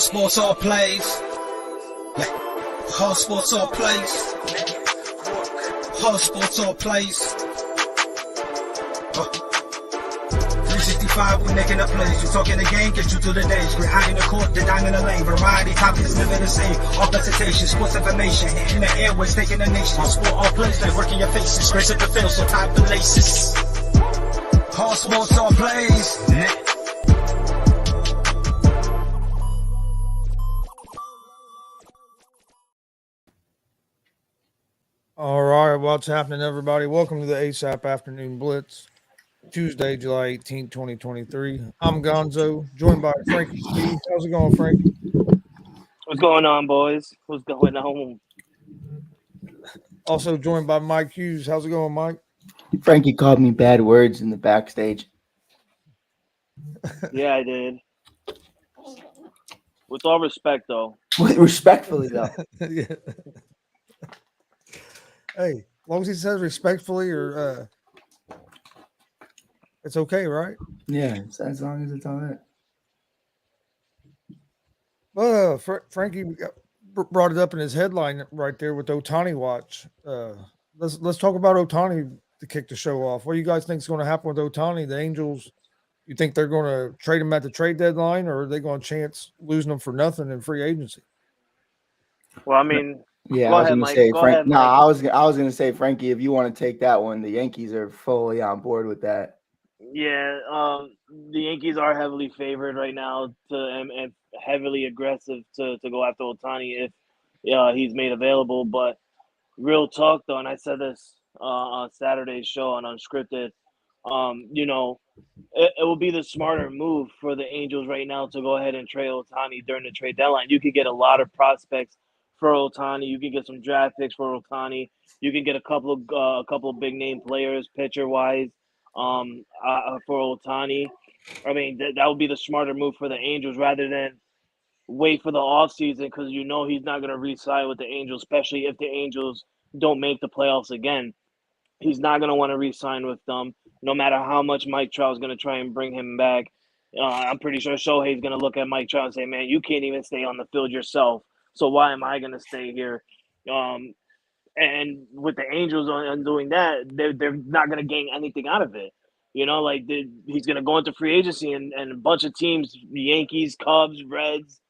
Hard sports all plays. Yeah. Hard sports all plays. Hard sports all plays. 365, we making a plays. You talking the game, get you through the days. We're high in the court, the dime in the lane. Variety topics, living the same. All presentation, sports information. Hitting the airways, taking the nation. Hard sport all plays, like working your faces. Grace at the field, so tie the laces. Hard sports all plays. All right, what's happening, everybody? Welcome to the ASAP Afternoon Blitz, Tuesday, July 18, 2023. I'm Gonzo, joined by Frankie C. How's it going, Frankie? What's going on, boys? What's going on? Also joined by Mike Hughes. How's it going, Mike? Frankie called me bad words in the backstage. Yeah, I did. With all respect, though. Respectfully, though. Yeah. Hey, as long as he says respectfully, or it's okay, right? Yeah, as long as it's all right. Well, Frankie brought it up in his headline right there with Ohtani watch. Let's talk about Ohtani to kick the show off. What do you guys think is going to happen with Ohtani? The Angels, you think they're going to trade him at the trade deadline, or are they going to chance losing him for nothing in free agency? Well, I mean, yeah, go I was ahead, going to Mike. say, Go Frank. ahead, No, Mike. I was going to say, Frankie, if you want to take that one, the Yankees are fully on board with that. Yeah, the Yankees are heavily favored right now and heavily aggressive to go after Ohtani if he's made available. But real talk, though, and I said this on Saturday's show on Unscripted, it will be the smarter move for the Angels right now to go ahead and trade Ohtani during the trade deadline. You could get a lot of prospects for Ohtani. You can get some draft picks for Ohtani. You can get a couple of big name players, pitcher wise, for Ohtani. I mean, that would be the smarter move for the Angels rather than wait for the offseason because you know he's not going to re-sign with the Angels, especially if the Angels don't make the playoffs again. He's not going to want to re-sign with them, no matter how much Mike Trout is going to try and bring him back. I'm pretty sure Shohei's going to look at Mike Trout and say, man, you can't even stay on the field yourself, so why am I going to stay here? And with the Angels on doing that, they're not going to gain anything out of it. You know, like he's going to go into free agency and a bunch of teams, Yankees, Cubs, Reds,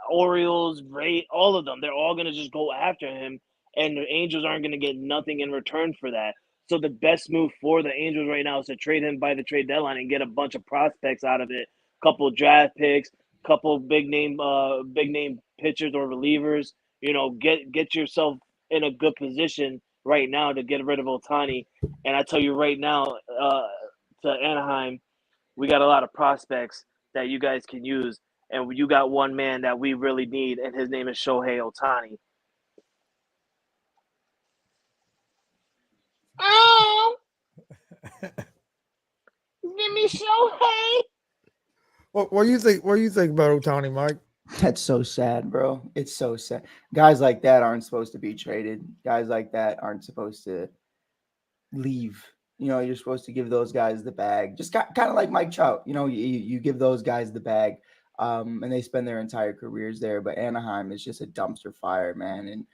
Orioles, all of them, they're all going to just go after him, and the Angels aren't going to get nothing in return for that. So the best move for the Angels right now is to trade him by the trade deadline and get a bunch of prospects out of it, couple of draft picks, couple of big name pitchers or relievers. You know, get yourself in a good position right now to get rid of Ohtani. And I tell you right now, to Anaheim, we got a lot of prospects that you guys can use. And you got one man that we really need, and his name is Shohei Ohtani. Oh! Give me Shohei! What do you think? What do you think about Ohtani, Mike? That's so sad, bro. It's so sad. Guys like that aren't supposed to be traded. Guys like that aren't supposed to leave. You know, you're supposed to give those guys the bag. Just kind of like Mike Trout. You know, you give those guys the bag. And they spend their entire careers there. But Anaheim is just a dumpster fire, man.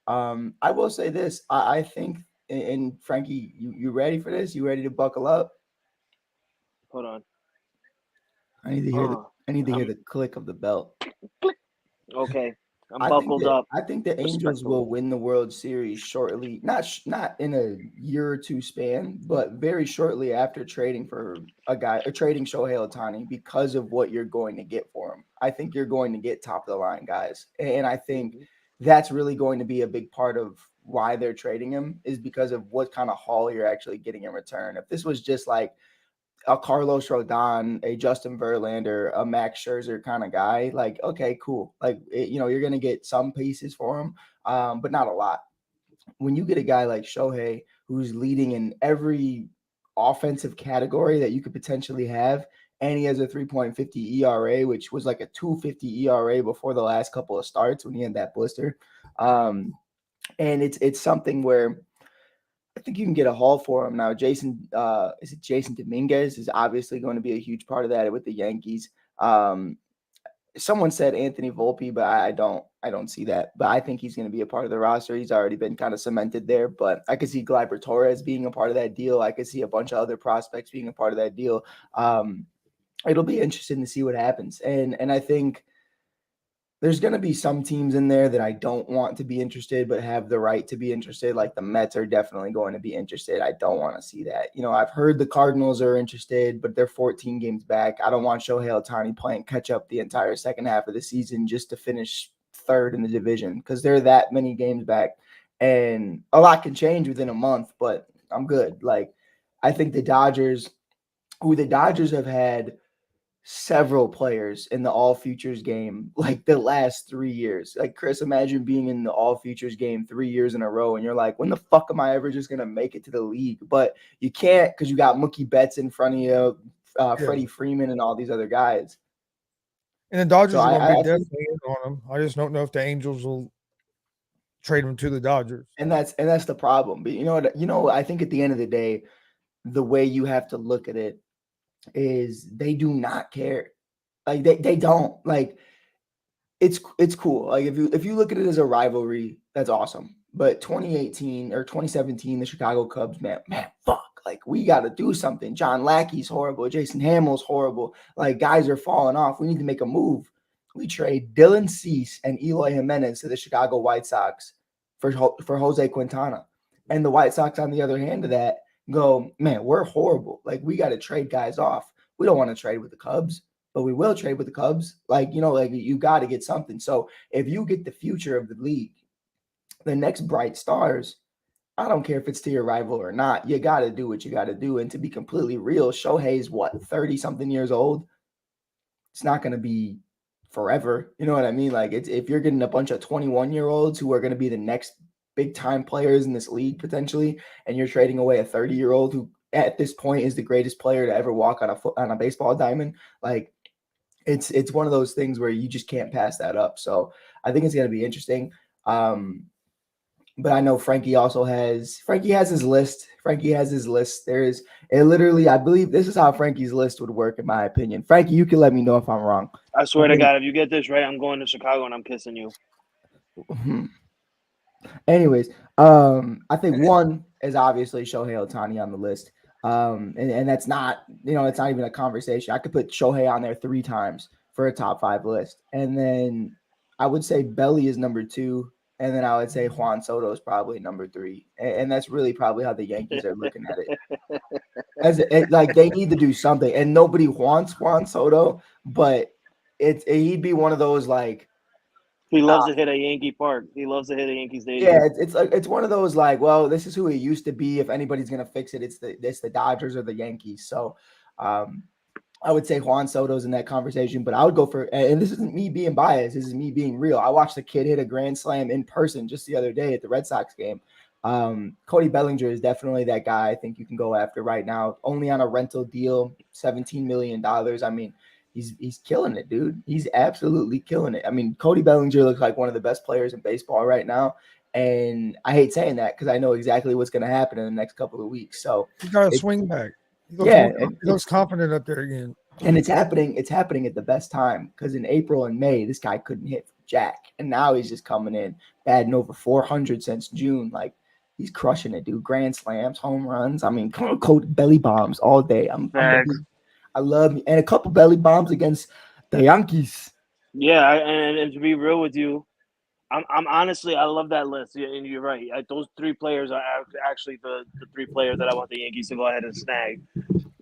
And I will say this. I think, and Frankie, you ready for this? You ready to buckle up? Hold on. I need to hear the click of the belt. Click. Okay. I'm buckled up. I think the Angels will win the World Series shortly. Not in a year or two span, but very shortly after trading for trading Shohei Ohtani because of what you're going to get for him. I think you're going to get top of the line guys. And I think that's really going to be a big part of why they're trading him is because of what kind of haul you're actually getting in return. If this was just like a Carlos Rodon, a Justin Verlander, a Max Scherzer kind of guy, like, okay, cool. Like, you're going to get some pieces for him, but not a lot. When you get a guy like Shohei, who's leading in every offensive category that you could potentially have, and he has a 3.50 ERA, which was like a 2.50 ERA before the last couple of starts when he had that blister. And it's something where I think you can get a haul for him now. Jason Dominguez is obviously going to be a huge part of that with the Yankees. someone said Anthony Volpe, but I don't see that. But I think he's going to be a part of the roster. He's already been kind of cemented there. But I could see Gleyber Torres being a part of that deal. I could see a bunch of other prospects being a part of that deal. It'll be interesting to see what happens. And I think there's going to be some teams in there that I don't want to be interested, but have the right to be interested. Like the Mets are definitely going to be interested. I don't want to see that. You know, I've heard the Cardinals are interested, but they're 14 games back. I don't want Shohei Ohtani playing catch up the entire second half of the season just to finish third in the division, because they're that many games back. And a lot can change within a month, but I'm good. Like, I think the Dodgers have had several players in the all futures game like the last 3 years. Like, Chris, imagine being in the all futures game 3 years in a row and you're like, when the fuck am I ever just gonna make it to the league? But you can't, because you got Mookie Betts in front of you, Freddie Freeman, and all these other guys. And the Dodgers So are going to be I think, definitely in on him. I just don't know if the Angels will trade him to the Dodgers. and that's the problem. But you know, I think at the end of the day, the way you have to look at it is they do not care. Like they don't. Like, it's cool. Like, if you look at it as a rivalry, that's awesome. But 2018 or 2017, the Chicago Cubs, man, fuck. Like, we got to do something. John Lackey's horrible. Jason Hamill's horrible. Like, guys are falling off. We need to make a move. We trade Dylan Cease and Eloy Jimenez to the Chicago White Sox for Jose Quintana. And the White Sox, on the other hand of that, go, man, we're horrible. Like, we got to trade guys off. We don't want to trade with the Cubs, but we will trade with the Cubs. Like, you know, like, you got to get something. So if you get the future of the league, the next bright stars, I don't care if it's to your rival or not, you got to do what you got to do. And to be completely real, Shohei's what, 30 something years old? It's not going to be forever. You know what I mean? Like, it's, if you're getting a bunch of 21-year-olds who are going to be the next big time players in this league potentially, and you're trading away a 30-year-old who at this point is the greatest player to ever walk on a baseball diamond, like, it's one of those things where you just can't pass that up. So I think it's going to be interesting. But I know Frankie has his list. I believe this is how Frankie's list would work, in my opinion. Frankie, you can let me know if I'm wrong. I swear to God, if you get this right, I'm going to Chicago and I'm kissing you. Anyways, I think one is obviously Shohei Ohtani on the list. And that's not, it's not even a conversation. I could put Shohei on there 3 times for a top 5 list. And then I would say Belly is number 2. And then I would say Juan Soto is probably number 3. And that's really probably how the Yankees are looking at it. Like, they need to do something. And nobody wants Juan Soto, but he'd be one of those, like, he loves to hit a Yankee park. He loves to hit a Yankee stadium. Yeah, it's one of those, like, well, this is who he used to be. If anybody's gonna fix it, it's the Dodgers or the Yankees. So I would say Juan Soto's in that conversation, but I would go for, and this isn't me being biased, this is me being real. I watched the kid hit a grand slam in person just the other day at the Red Sox game. Cody Bellinger is definitely that guy I think you can go after right now. Only on a rental deal, $17 million. I mean, he's killing it, dude. He's absolutely killing it. I mean, Cody Bellinger looks like one of the best players in baseball right now. And I hate saying that because I know exactly what's going to happen in the next couple of weeks. So He's got a swing back. He looks confident up there again. And it's happening at the best time, because in April and May, this guy couldn't hit jack. And now he's just coming in, batting over 400 since June. Like, he's crushing it, dude. Grand slams, home runs. I mean, cold belly bombs all day. I love me. And a couple belly bombs against the Yankees. Yeah, and to be real with you, I'm honestly, I love that list. And you're right. Those 3 players are actually the 3 players that I want the Yankees to go ahead and snag.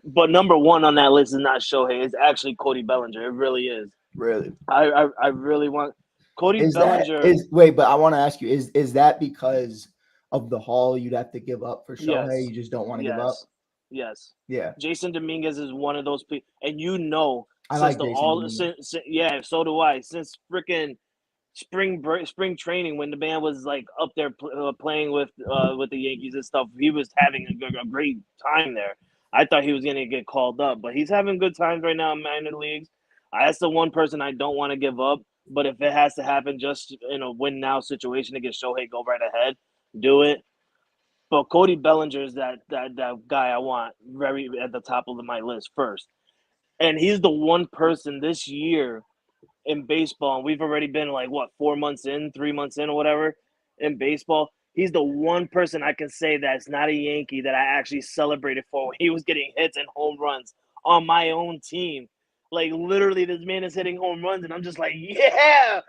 But number 1 on that list is not Shohei. It's actually Cody Bellinger. It really is. Really? I really want Cody Bellinger. But I want to ask you, is that because of the haul you'd have to give up for Shohei? Yes. You just don't want to give up? Yes. Yeah. Jason Dominguez is one of those people. And I like Jason Dominguez. Yeah, so do I. Since freaking spring training, when the man was like up there playing with the Yankees and stuff, he was having a great time there. I thought he was going to get called up, but he's having good times right now in minor leagues. That's the one person I don't want to give up, but if it has to happen just in a win now situation against Shohei, go right ahead, do it. But Cody Bellinger is that guy I want very at the top of my list first. And he's the one person this year in baseball, and we've already been like, what, 4 months in, 3 months in, or whatever, in baseball. He's the one person I can say that's not a Yankee that I actually celebrated for when he was getting hits and home runs on my own team. Like, literally, this man is hitting home runs, and I'm just like, yeah,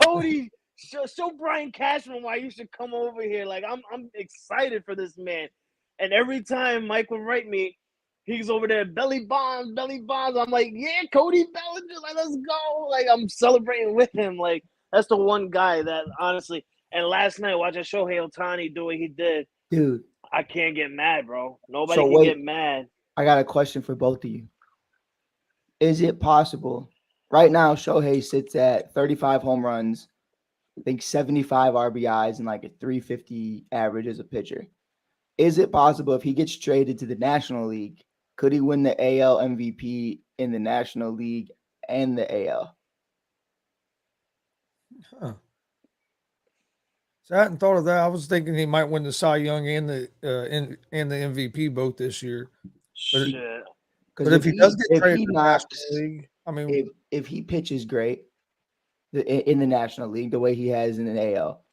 Cody, show Brian Cashman why you should come over here. Like, I'm excited for this man. And every time Mike would write me, he's over there, belly bombs, belly bombs. I'm like, yeah, Cody Bellinger, like, let's go. Like, I'm celebrating with him. Like, that's the one guy that, honestly, and last night, watching Shohei Ohtani do what he did, Dude, I can't get mad, bro. Nobody so can wait, get mad. I got a question for both of you. Is it possible? Right now, Shohei sits at 35 home runs, I think 75 RBIs, and like a 350 average as a pitcher. Is it possible if he gets traded to the National League, could he win the AL MVP in the National League and the AL? Huh. So I hadn't thought of that. I was thinking he might win the Cy Young and the MVP both this year. But, Shit. but if he does get if traded he to the knocks, National League, I mean, if he pitches great in the National League the way he has in the AL,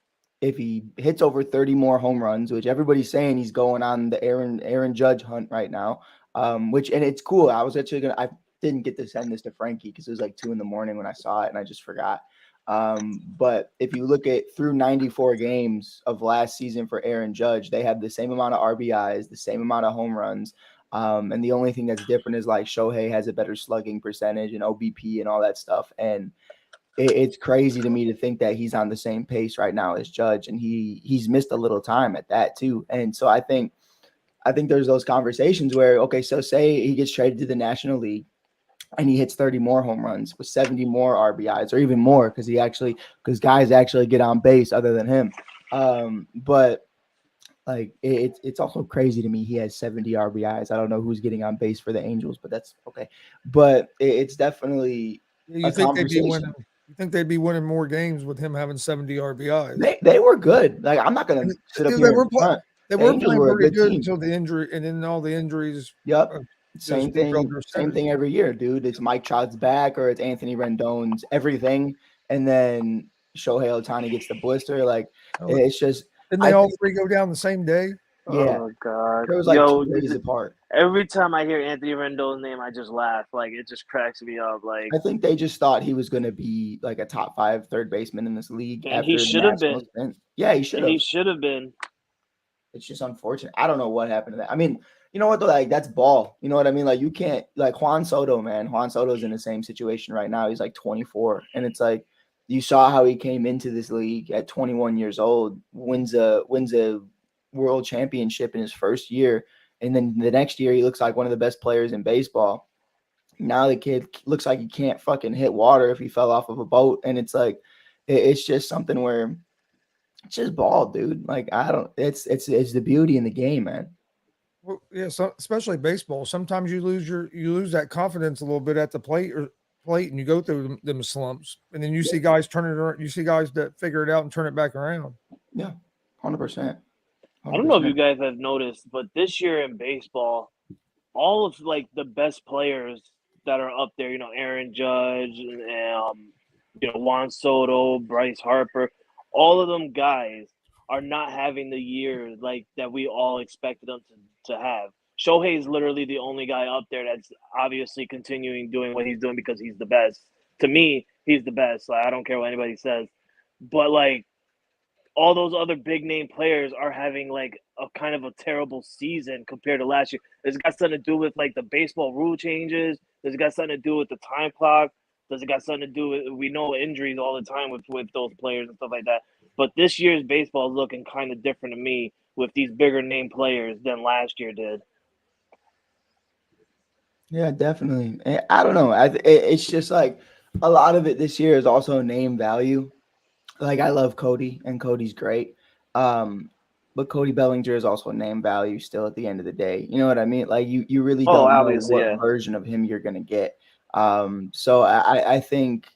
if he hits over 30 more home runs, which everybody's saying he's going on the Aaron Judge hunt right now, and it's cool. I didn't get to send this to Frankie because it was like 2 a.m. when I saw it and I just forgot. But if you look at through 94 games of last season for Aaron Judge, they have the same amount of RBIs, the same amount of home runs. And the only thing that's different is like Shohei has a better slugging percentage and OBP and all that stuff. And it's crazy to me to think that he's on the same pace right now as Judge, and he's missed a little time at that too. And so I think there's those conversations where, okay, so say he gets traded to the National League and he hits 30 more home runs with 70 more RBIs or even more because guys actually get on base other than him. But like it's also crazy to me he has 70 RBIs. I don't know who's getting on base for the Angels, but that's okay. But it's definitely you think they'd be winning more games with him having 70 RBIs? They were good. Like, I'm not going to sit up here in front. They were playing pretty good until the injury, and then all the injuries. Yep. Same thing every year, dude. It's Mike Trout's back or it's Anthony Rendon's everything. And then Shohei Ohtani gets the blister. Like, it's just. Didn't they all three go down the same day? Yeah. Oh, God. It was like 2 days apart. Every time I hear Anthony Rendon's name, I just laugh. Like, it just cracks me up. Like, I think they just thought he was going to be like a top 5 third baseman in this league. And he should have been. Yeah, he should have. He should have been. It's just unfortunate. I don't know what happened to that. I mean, you know what though? Like, that's ball. You know what I mean? Like, you can't, like Juan Soto, man. Juan Soto's in the same situation right now. He's like 24, and it's like you saw how he came into this league at 21 years old, wins a world championship in his first year, and then the next year he looks like one of the best players in baseball. Now the kid looks like he can't fucking hit water if he fell off of a boat, and it's like it's just something where it's just ball, dude. Like, it's the beauty in the game, man. Well, yeah, so especially baseball. Sometimes you lose that confidence a little bit at the plate, and you go through them slumps, and then you see guys turn it around. You see guys that figure it out and turn it back around. Yeah, 100%. I don't know if you guys have noticed, but this year in baseball, all of like the best players that are up there, Aaron Judge and Juan Soto, Bryce Harper, all of them guys are not having the year like that we all expected them to have. Shohei is literally the only guy up there that's obviously continuing doing what he's doing because he's the best. To me, he's the best. Like, I don't care what anybody says. But like all those other big name players are having like a kind of a terrible season compared to last year. It's got something to do with like the baseball rule changes. It's got something to do with the time clock. Does it got something to do with, we know injuries all the time with those players and stuff like that. But this year's baseball is looking kind of different to me with these bigger name players than last year did. Yeah, definitely. I don't know. It's just like a lot of it this year is also name value. Like, I love Cody, and Cody's great. But Cody Bellinger is also name value still at the end of the day. You know what I mean? Like, you really don't know what version of him you're going to get. So I think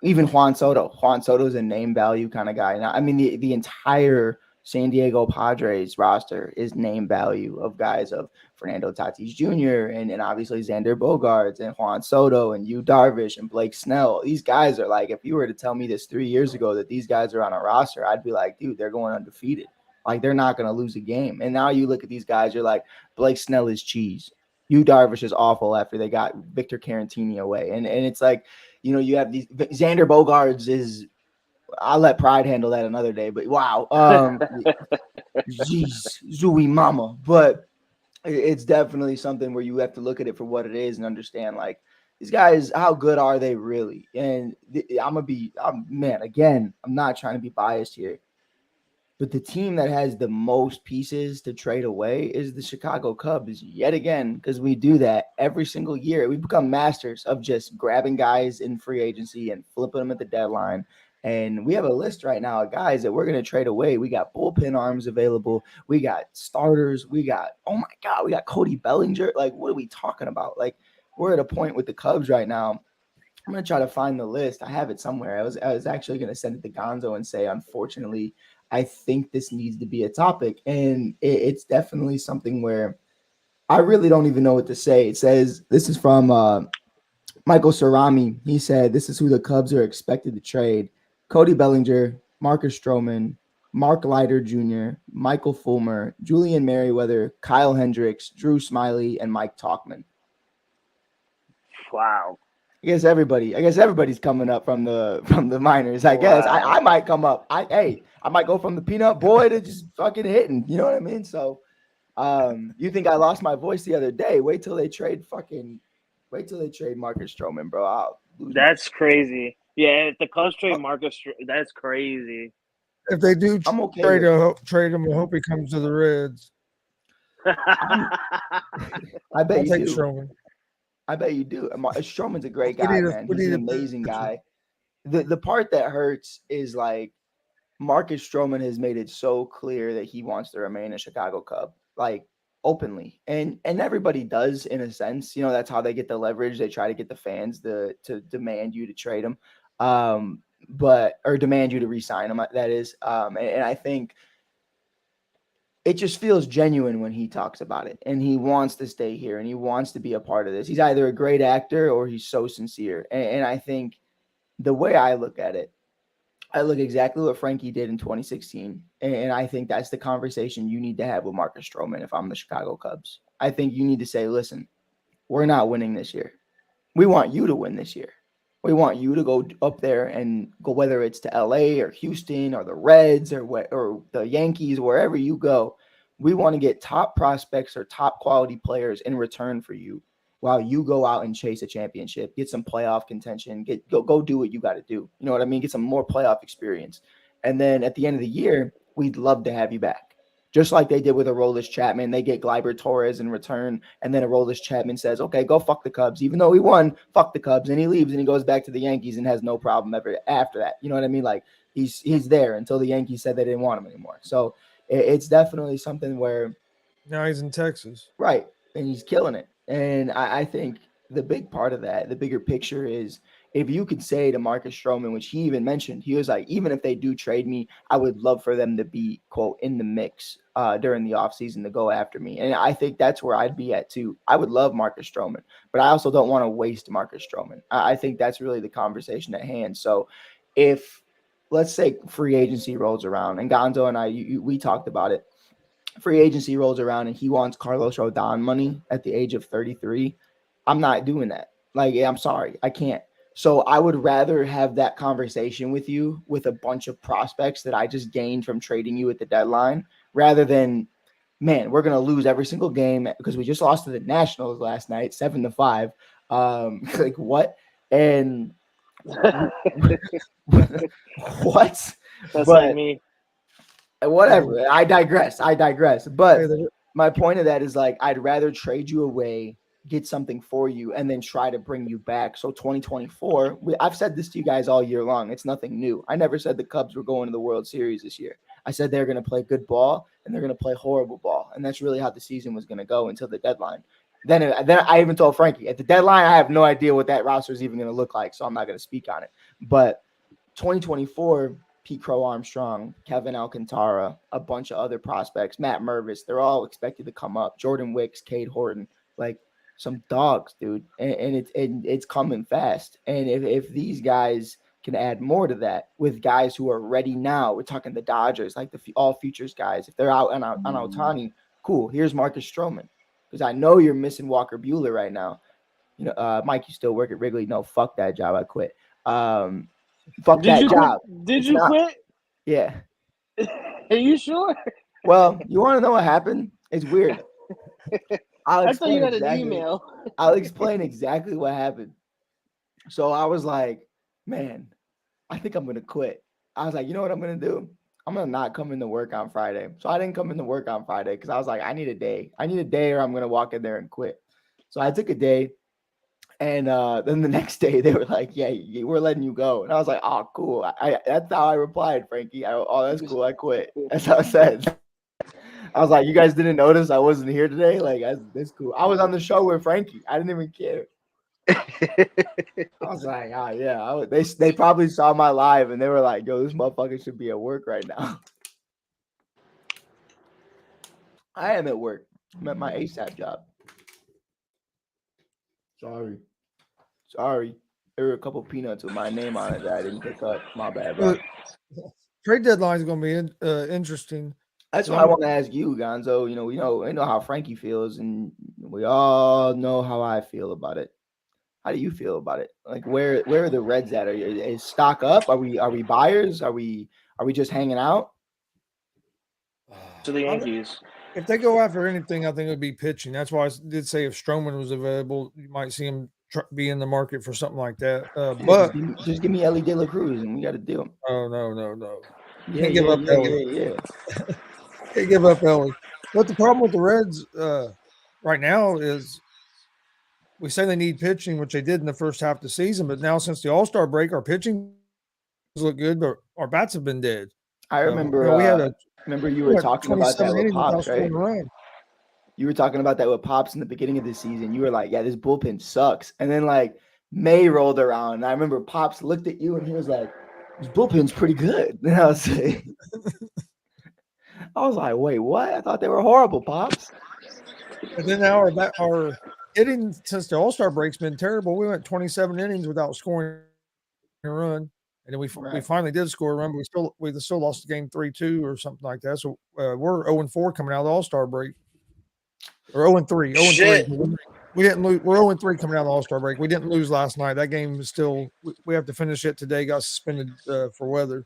even Juan Soto's a name value kind of guy. Now, I mean, the entire San Diego Padres roster is name value of guys of Fernando Tatis Jr. and obviously Xander Bogaerts and Juan Soto and Yu Darvish and Blake Snell. These guys are like, if you were to tell me this 3 years ago that these guys are on a roster, I'd be like, dude, they're going undefeated. Like, they're not going to lose a game. And now you look at these guys, you're like, Blake Snell is cheese. Yu Darvish is awful after they got Victor Caratini away. And it's like, you know, you have these Xander Bogaerts is, I'll let pride handle that another day, but wow. Jeez, Zooey mama. But it's definitely something where you have to look at it for what it is and understand, like, these guys, how good are they really? And again, I'm not trying to be biased here, but the team that has the most pieces to trade away is the Chicago Cubs yet again, because we do that every single year. We become masters of just grabbing guys in free agency and flipping them at the deadline. And we have a list right now of guys that we're going to trade away. We got bullpen arms available. We got starters. We got, oh my God, we got Cody Bellinger. Like, what are we talking about? Like, we're at a point with the Cubs right now. I'm going to try to find the list. I have it somewhere. I was actually going to send it to Gonzo and say, unfortunately, I think this needs to be a topic. And it's definitely something where I really don't even know what to say. It says, this is from Michael Cerami. He said, this is who the Cubs are expected to trade: Cody Bellinger, Marcus Stroman, Mark Leiter Jr., Michael Fulmer, Julian Merriweather, Kyle Hendricks, Drew Smiley, and Mike Talkman. Wow. I guess everybody's coming up from the minors. I guess I might come up. I might go from the peanut boy to just fucking hitting. You know what I mean? So, you think I lost my voice the other day? Wait till they trade Marcus Stroman, bro. That's crazy. Yeah, if the Cubs trade Marcus, that's crazy. If they do I'm okay trade him, I hope he comes to the Reds. I bet I'll you take do. Stroman. I bet you do. Stroman's a great guy, man. He's an amazing guy. The part that hurts is, like, Marcus Stroman has made it so clear that he wants to remain a Chicago Cub, like, openly. And everybody does, in a sense. You know, that's how they get the leverage. They try to get the fans to demand you to trade him, or demand you to re-sign him, that is. And I think it just feels genuine when he talks about it, and he wants to stay here and he wants to be a part of this. He's either a great actor or he's so sincere. And I think the way I look at it, I look exactly what Frankie did in 2016. And I think that's the conversation you need to have with Marcus Stroman if I'm the Chicago Cubs. I think you need to say, listen, we're not winning this year. We want you to win this year. We want you to go up there and go, whether it's to LA or Houston or the Reds or the Yankees, wherever you go. We want to get top prospects or top quality players in return for you, while you go out and chase a championship, get some playoff contention, go do what you got to do. You know what I mean? Get some more playoff experience. And then at the end of the year, we'd love to have you back. Just like they did with Aroldis Chapman. They get Gleyber Torres in return, and then Aroldis Chapman says, okay, go fuck the Cubs. Even though he won, fuck the Cubs, and he leaves and he goes back to the Yankees and has no problem ever after that. You know what I mean? Like, he's there until the Yankees said they didn't want him anymore. So it's definitely something where now he's in Texas. Right, and he's killing it. And I think the big part of that, the bigger picture, is if you could say to Marcus Stroman, which he even mentioned, he was like, even if they do trade me, I would love for them to be, quote, in the mix during the offseason to go after me. And I think that's where I'd be at too. I would love Marcus Stroman, but I also don't want to waste Marcus Stroman. I think that's really the conversation at hand. So if, let's say, free agency rolls around, and Gonzo and we talked about it, free agency rolls around and he wants Carlos Rodon money at the age of 33, I'm not doing that. Like, I'm sorry, I can't. So I would rather have that conversation with you with a bunch of prospects that I just gained from trading you at the deadline, rather than, man, we're going to lose every single game because we just lost to the Nationals last night, 7-5. Like, what? And what? That's like me. Whatever. I digress. But my point of that is, like, I'd rather trade you away, get something for you, and then try to bring you back. So 2024, I've said this to you guys all year long. It's nothing new. I never said the Cubs were going to the World Series this year. I said they're going to play good ball and they're going to play horrible ball. And that's really how the season was going to go until the deadline. Then I even told Frankie, at the deadline, I have no idea what that roster is even going to look like, so I'm not going to speak on it. But 2024, Pete Crow Armstrong, Kevin Alcantara, a bunch of other prospects, Matt Mervis, they're all expected to come up. Jordan Wicks, Cade Horton, like some dogs, dude. And it's coming fast. And if these guys can add more to that with guys who are ready now, we're talking the Dodgers, like the all futures guys. If they're out on Ohtani, cool. Here's Marcus Stroman. Because I know you're missing Walker Buehler right now. You know, Mike, you still work at Wrigley? No, fuck that job. I quit. Fuck that job. Did you quit? Yeah. Are you sure? Well, you want to know what happened? It's weird. I thought you had an email. I'll explain exactly what happened. So I was like, man, I think I'm going to quit. I was like, you know what I'm going to do? I'm going to not come into work on Friday. So I didn't come into work on Friday because I was like, I need a day. I need a day or I'm going to walk in there and quit. So I took a day. And then the next day they were like, yeah, we're letting you go. And I was like, oh, cool. That's how I replied, Frankie. Oh, that's cool. I quit. That's how I said. I was like, you guys didn't notice I wasn't here today? Like, that's cool. I was on the show with Frankie. I didn't even care. I was like, oh, yeah. They probably saw my live and they were like, yo, this motherfucker should be at work right now. I am at work. I'm at my ASAP job. Sorry. There were a couple peanuts with my name on it that I didn't pick up. My bad, bro. Trade deadline is going to be interesting. That's what I want to ask you, Gonzo. You know, we know how Frankie feels, and we all know how I feel about it. How do you feel about it? Like, where are the Reds at? Is stock up? Are we buyers? Are we just hanging out? To the Yankees. If they go after anything, I think it would be pitching. That's why I did say if Stroman was available, you might see him be in the market for something like that. But just give me Ellie De La Cruz, and we got to do him. Oh no! Yeah, give up Ellie. Yeah. Can't give up Ellie. But the problem with the Reds right now is we say they need pitching, which they did in the first half of the season. But now since the All-Star break, our pitching look good, but our bats have been dead. I remember. Remember you were talking about that with Pops, right? You were talking about that with Pops in the beginning of the season. You were like, yeah, this bullpen sucks. And then like May rolled around. And I remember Pops looked at you and he was like, this bullpen's pretty good. And I was like, wait, what? I thought they were horrible, Pops. And then now our hitting since the All-Star break's been terrible. We went 27 innings without scoring a run. And then we finally did score a run, but we still lost the game 3-2 or something like that. So we're 0-4 coming out of the All-Star break. Or 0-3. 0-3. We didn't lose. We're 0-3 coming out of the All-Star break. We didn't lose last night. That game is still – we have to finish it today. Got suspended for weather.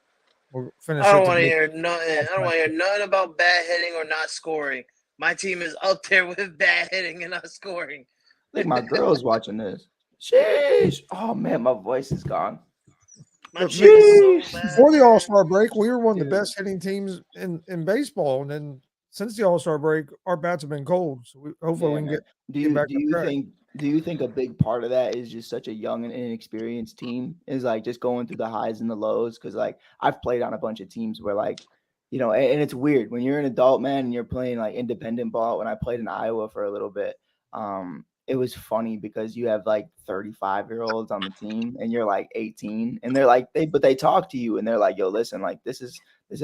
We'll finish I don't want to hear nothing about bad hitting or not scoring. My team is up there with bad hitting and not scoring. I think my girl's watching this. Sheesh. Oh, man, my voice is gone. Before the All-Star break, we were one of the best hitting teams in baseball, and then since the All-Star break, our bats have been cold. So hopefully we can get back on track. Do you think a big part of that is just such a young and inexperienced team is like just going through the highs and the lows? Because like I've played on a bunch of teams where like, you know, and it's weird when you're an adult man and you're playing like independent ball. When I played in Iowa for a little bit, it was funny because you have like 35-year-olds on the team and you're like 18 and they're like, they talk to you and they're like, yo, listen, like this is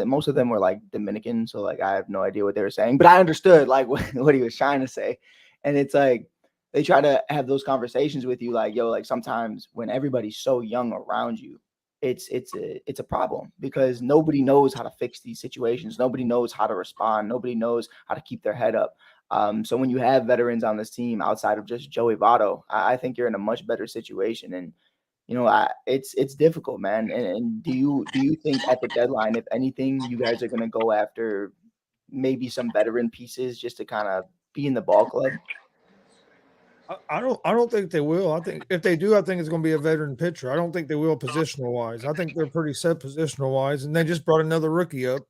most of them were like Dominican. So like, I have no idea what they were saying, but I understood like what he was trying to say. And it's like, they try to have those conversations with you. Like, yo, like sometimes when everybody's so young around you, it's a problem because nobody knows how to fix these situations. Nobody knows how to respond. Nobody knows how to keep their head up. So when you have veterans on this team outside of just Joey Votto, I think you're in a much better situation. And, you know, it's difficult, man. And do you think at the deadline, if anything, you guys are going to go after maybe some veteran pieces just to kind of be in the ball club? I don't think they will. I think if they do, I think it's going to be a veteran pitcher. I don't think they will positional wise. I think they're pretty set positional wise, and they just brought another rookie up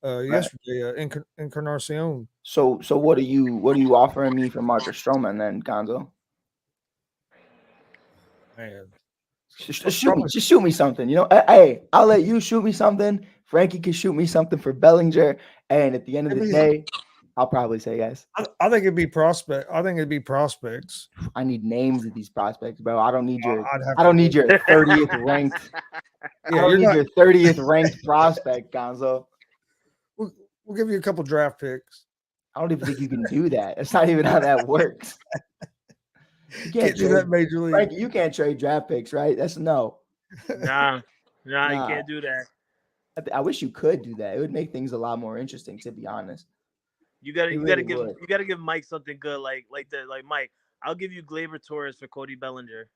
yesterday, Encarnacion. So what are you offering me for Marcus Stroman then, Gonzo? Man, just shoot me something. You know, hey, I'll let you shoot me something. Frankie can shoot me something for Bellinger, and at the end of the day, I'll probably say yes. I think it'd be prospect. I think it'd be prospects. I need names of these prospects, bro. I don't need your I'd have I don't to- need your 30th ranked. I Yeah, don't you're need not. your 30th ranked prospect, Gonzo. We'll give you a couple draft picks. I don't even think you can do that. That's not even how that works. You Can't do that major league. Frankie, you can't trade draft picks, right? That's no. Nah, you Nah. can't do that. I wish you could do that. It would make things a lot more interesting, to be honest. You gotta It really give would. you gotta give Mike something good, like Mike. I'll give you Glaber Torres for Cody Bellinger.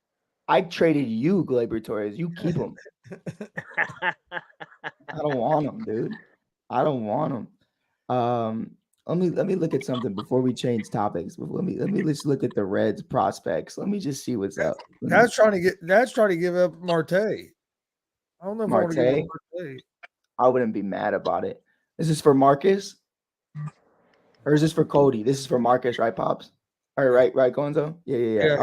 I traded you Glaber Torres. You keep them. I don't want them, dude. I don't want them. Let me look at something before we change topics. Let me just look at the Reds prospects. Let me just see what's up. That's trying to give up Marte. I don't know if I want to give up Marte. I wouldn't be mad about it. This is for Marcus, or is this for Cody? This is for Marcus, right, Pops? All right, Gonzo. Yeah.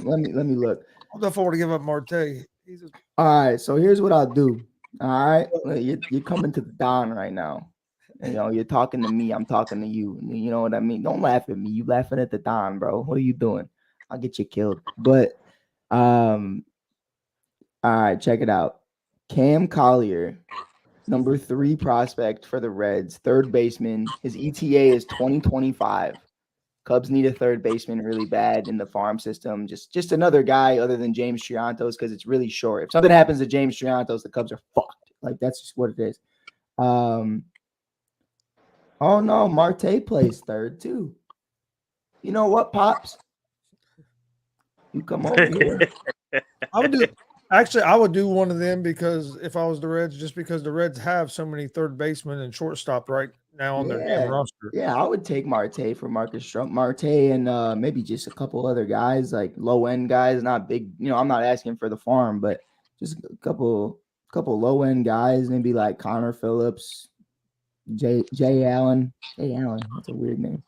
Let me look. I don't know if I want to give up Marte. All right, so here's what I'll do. All right, you're coming to the Don right now. You know, you're talking to me. I'm talking to you. You know what I mean? Don't laugh at me. You laughing at the Don, bro. What are you doing? I'll get you killed. But all right, check it out. Cam Collier, number 3 prospect for the Reds, third baseman. His ETA is 2025. Cubs need a third baseman really bad in the farm system. Just another guy other than James Triantos, because it's really short. If something happens to James Triantos, the Cubs are fucked. Like, that's just what it is. Oh no, Marte plays third too. You know what, Pops? You come over here. I would do one of them, because if I was the Reds, just because the Reds have so many third basemen and shortstop right now on their damn roster. Yeah, I would take Marte for Marcus Stroman. Marte and maybe just a couple other guys, like low end guys, not big. You know, I'm not asking for the farm, but just a couple low end guys, maybe like Connor Phillips, Jay Allen. That's a weird name.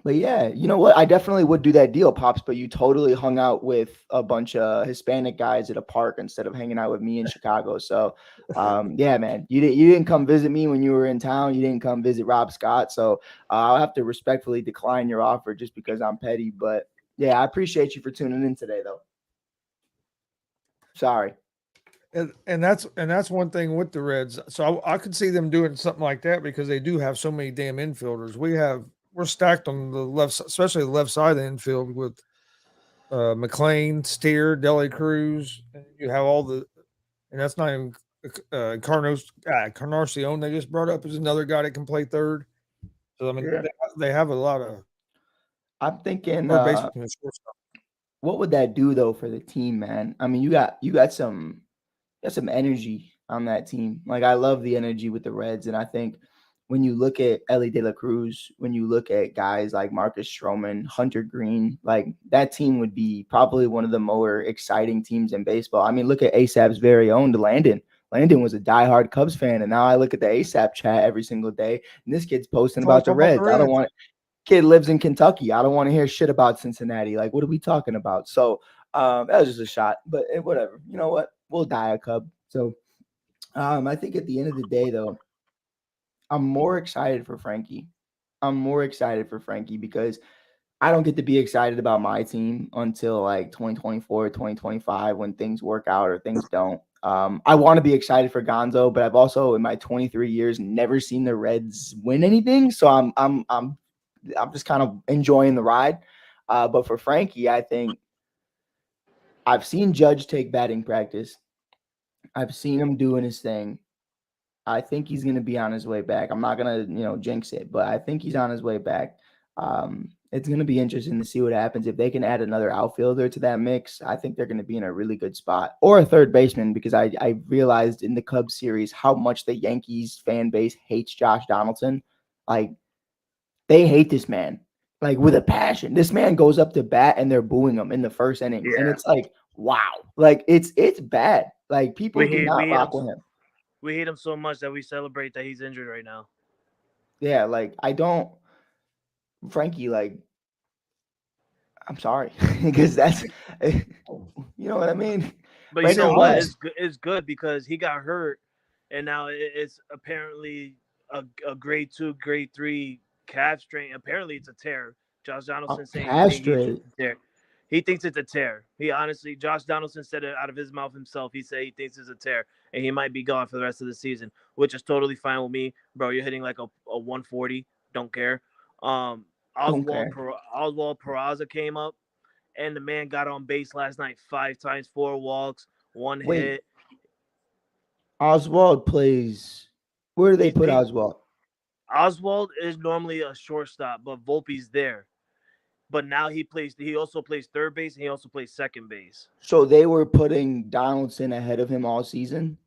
But yeah, you know what? I definitely would do that deal, Pops, but you totally hung out with a bunch of Hispanic guys at a park instead of hanging out with me in Chicago. So yeah, man, you didn't come visit me when you were in town. You didn't come visit Rob Scott. So I'll have to respectfully decline your offer just because I'm petty. But yeah, I appreciate you for tuning in today, though. Sorry. And that's one thing with the Reds. So I could see them doing something like that, because they do have so many damn infielders. We're stacked on the left, especially the left side of the infield with McLean, Steer, Dele Cruz. And you have and that's not even Carnacion they just brought up is another guy that can play third. So I mean, they have a lot of. I'm thinking. What would that do though for the team, man? I mean, you got some energy on that team. Like, I love the energy with the Reds, and I think when you look at Ellie De La Cruz, when you look at guys like Marcus Stroman, Hunter Green, like, that team would be probably one of the more exciting teams in baseball. I mean, look at ASAP's very own Landon. Landon was a diehard Cubs fan, and now I look at the ASAP chat every single day, and this kid's posting about the Reds. I don't want kid lives in Kentucky. I don't want to hear shit about Cincinnati. Like, what are we talking about? So that was just a shot, but whatever. You know what? We'll die a Cub. So I think at the end of the day, though, I'm more excited for Frankie. Because I don't get to be excited about my team until like 2024, 2025, when things work out or things don't. I want to be excited for Gonzo, but I've also, in my 23 years, never seen the Reds win anything. So I'm just kind of enjoying the ride. But for Frankie, I think I've seen Judge take batting practice. I've seen him doing his thing. I think he's going to be on his way back. I'm not going to, jinx it, but I think he's on his way back. It's going to be interesting to see what happens. If they can add another outfielder to that mix, I think they're going to be in a really good spot. Or a third baseman, because I realized in the Cubs series how much the Yankees fan base hates Josh Donaldson. Like, they hate this man, like, with a passion. This man goes up to bat and they're booing him in the first inning. Yeah. And it's like, wow. Like, it's bad. Like, people do not rock with him. We hate him so much that we celebrate that he's injured right now. Yeah, like, Frankie, like, I'm sorry, because that's, you know what I mean? But you know what? It's good because he got hurt, and now it's apparently a grade 2, grade 3 calf strain. Apparently, it's a tear. Josh Donaldson saying he thinks Castrate. it's a tear. He thinks it's a tear. He honestly, Josh Donaldson said it out of his mouth himself. He said he thinks it's a tear, and he might be gone for the rest of the season, which is totally fine with me, bro. You're hitting like a 140. Don't care. Okay. Oswald Peraza came up, and the man got on base last night 5 times, 4 walks, 1 Wait, hit. Oswald plays. Where do they put He Oswald? Oswald is normally a shortstop, but Volpe's there. But now he also plays third base, and he also plays second base. So they were putting Donaldson ahead of him all season.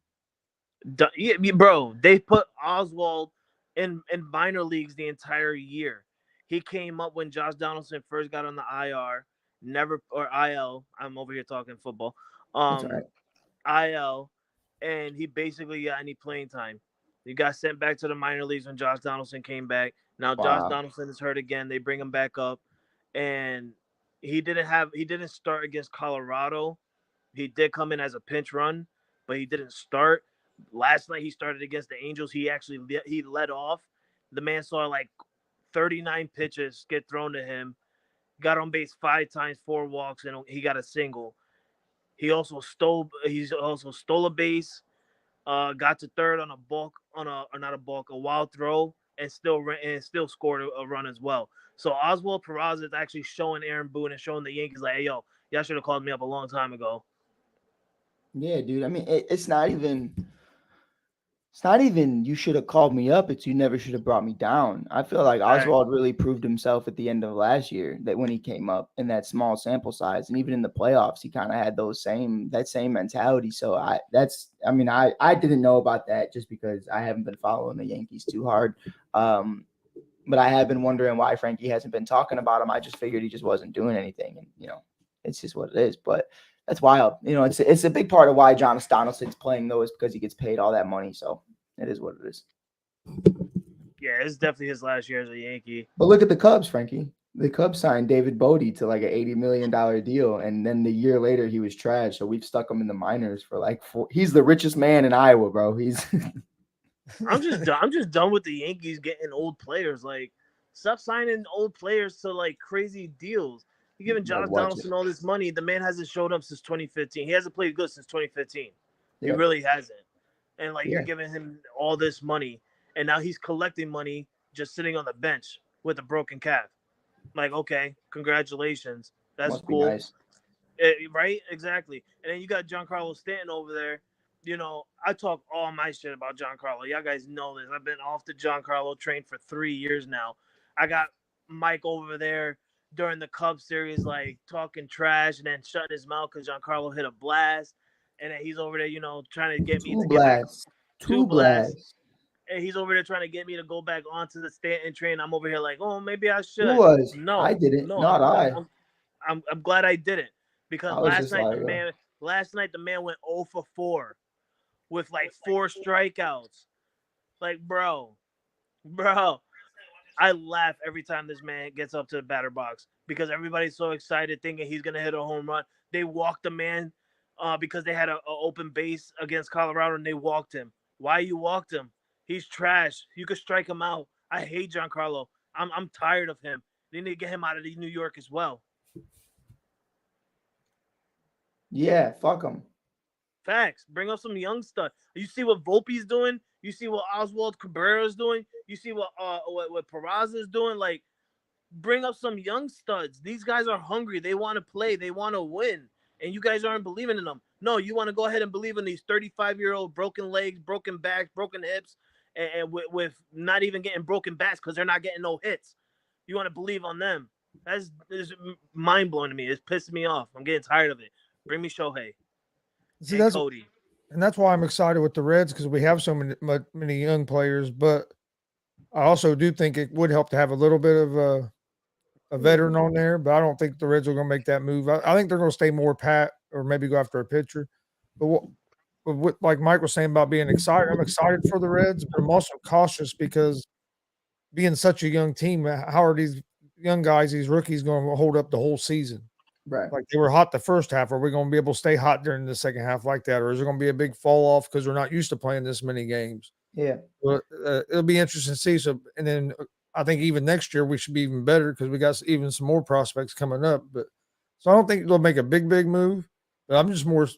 Yeah, bro, they put Oswald in minor leagues the entire year. He came up when Josh Donaldson first got on the IR, never or IL. I'm over here talking football. That's all right. IL, and he basically got any playing time. He got sent back to the minor leagues when Josh Donaldson came back. Now Josh Wow. Donaldson is hurt again. They bring him back up, and he didn't start against Colorado. He did come in as a pinch run, but he didn't start. Last night he started against the Angels. He led off. The man saw like 39 pitches get thrown to him. Got on base 5 times, 4 walks, and he got a single. He's also stole a base. Got to third on a wild throw, and still scored a run as well. So Oswald Peraza is actually showing Aaron Boone and showing the Yankees like, hey yo, y'all should have called me up a long time ago. Yeah, dude. I mean, it's not even you should have called me up. It's you never should have brought me down. I feel like Oswald really proved himself at the end of last year that when he came up in that small sample size, and even in the playoffs, he kind of had that same mentality. So I didn't know about that just because I haven't been following the Yankees too hard. But I have been wondering why Frankie hasn't been talking about him. I just figured he just wasn't doing anything, and it's just what it is. But that's wild. It's a big part of why Josh Donaldson's playing though is because he gets paid all that money. So it is what it is. Yeah, it's definitely his last year as a Yankee. But look at the Cubs, Frankie. The Cubs signed David Bodie to like an $80 million deal, and then the year later he was trash. So we've stuck him in the minors for like 4. He's the richest man in Iowa, bro. He's. I'm just done with the Yankees getting old players. Like, stop signing old players to like crazy deals. You're giving Josh Donaldson all this money. The man hasn't showed up since 2015. He hasn't played good since 2015. He really hasn't. And you're giving him all this money, and now he's collecting money just sitting on the bench with a broken calf. Like, okay, congratulations. That's cool. Nice. Right? Exactly. And then you got Giancarlo Stanton over there. I talk all my shit about Giancarlo. Y'all guys know this. I've been off the Giancarlo train for 3 years now. I got Mike over there during the Cubs series, like talking trash and then shutting his mouth because Giancarlo hit a blast. And then he's over there, trying to get me to get back. Two blasts. And he's over there trying to get me to go back onto the Stanton train. I'm over here like, oh, maybe I should. Who was? No, I didn't. No, not I. I'm glad I didn't because last night the man went 0 for 4 with like 4 strikeouts. Like, bro, I laugh every time this man gets up to the batter box because everybody's so excited thinking he's gonna hit a home run. They walked the man because they had an open base against Colorado and they walked him. Why you walked him? He's trash. You could strike him out. I hate Giancarlo. I'm tired of him. They need to get him out of New York as well. Yeah, fuck him. Facts. Bring up some young stuff. You see what Volpe's doing. You see what Oswald Cabrera's doing. You see what Peraza's doing. Like, bring up some young studs. These guys are hungry. They want to play. They want to win. And you guys aren't believing in them. No, you want to go ahead and believe in these 35-year-old broken legs, broken backs, broken hips, and with not even getting broken bats because they're not getting no hits. You want to believe on them. That's mind-blowing to me. It's pissing me off. I'm getting tired of it. Bring me Shohei. See, and Cody. And that's why I'm excited with the Reds because we have so many young players. But I also do think it would help to have a little bit of a veteran on there. But I don't think the Reds are going to make that move. I think they're going to stay more pat or maybe go after a pitcher. But what, like Mike was saying about being excited, I'm excited for the Reds, but I'm also cautious because being such a young team, how are these young guys, these rookies, going to hold up the whole season? Right. Like they were hot the first half. Are we going to be able to stay hot during the second half like that? Or is there going to be a big fall off because we're not used to playing this many games? Yeah. But it'll be interesting to see. So, and then I think even next year we should be even better because we got even some more prospects coming up. But so I don't think they'll make a big move. But I'm just more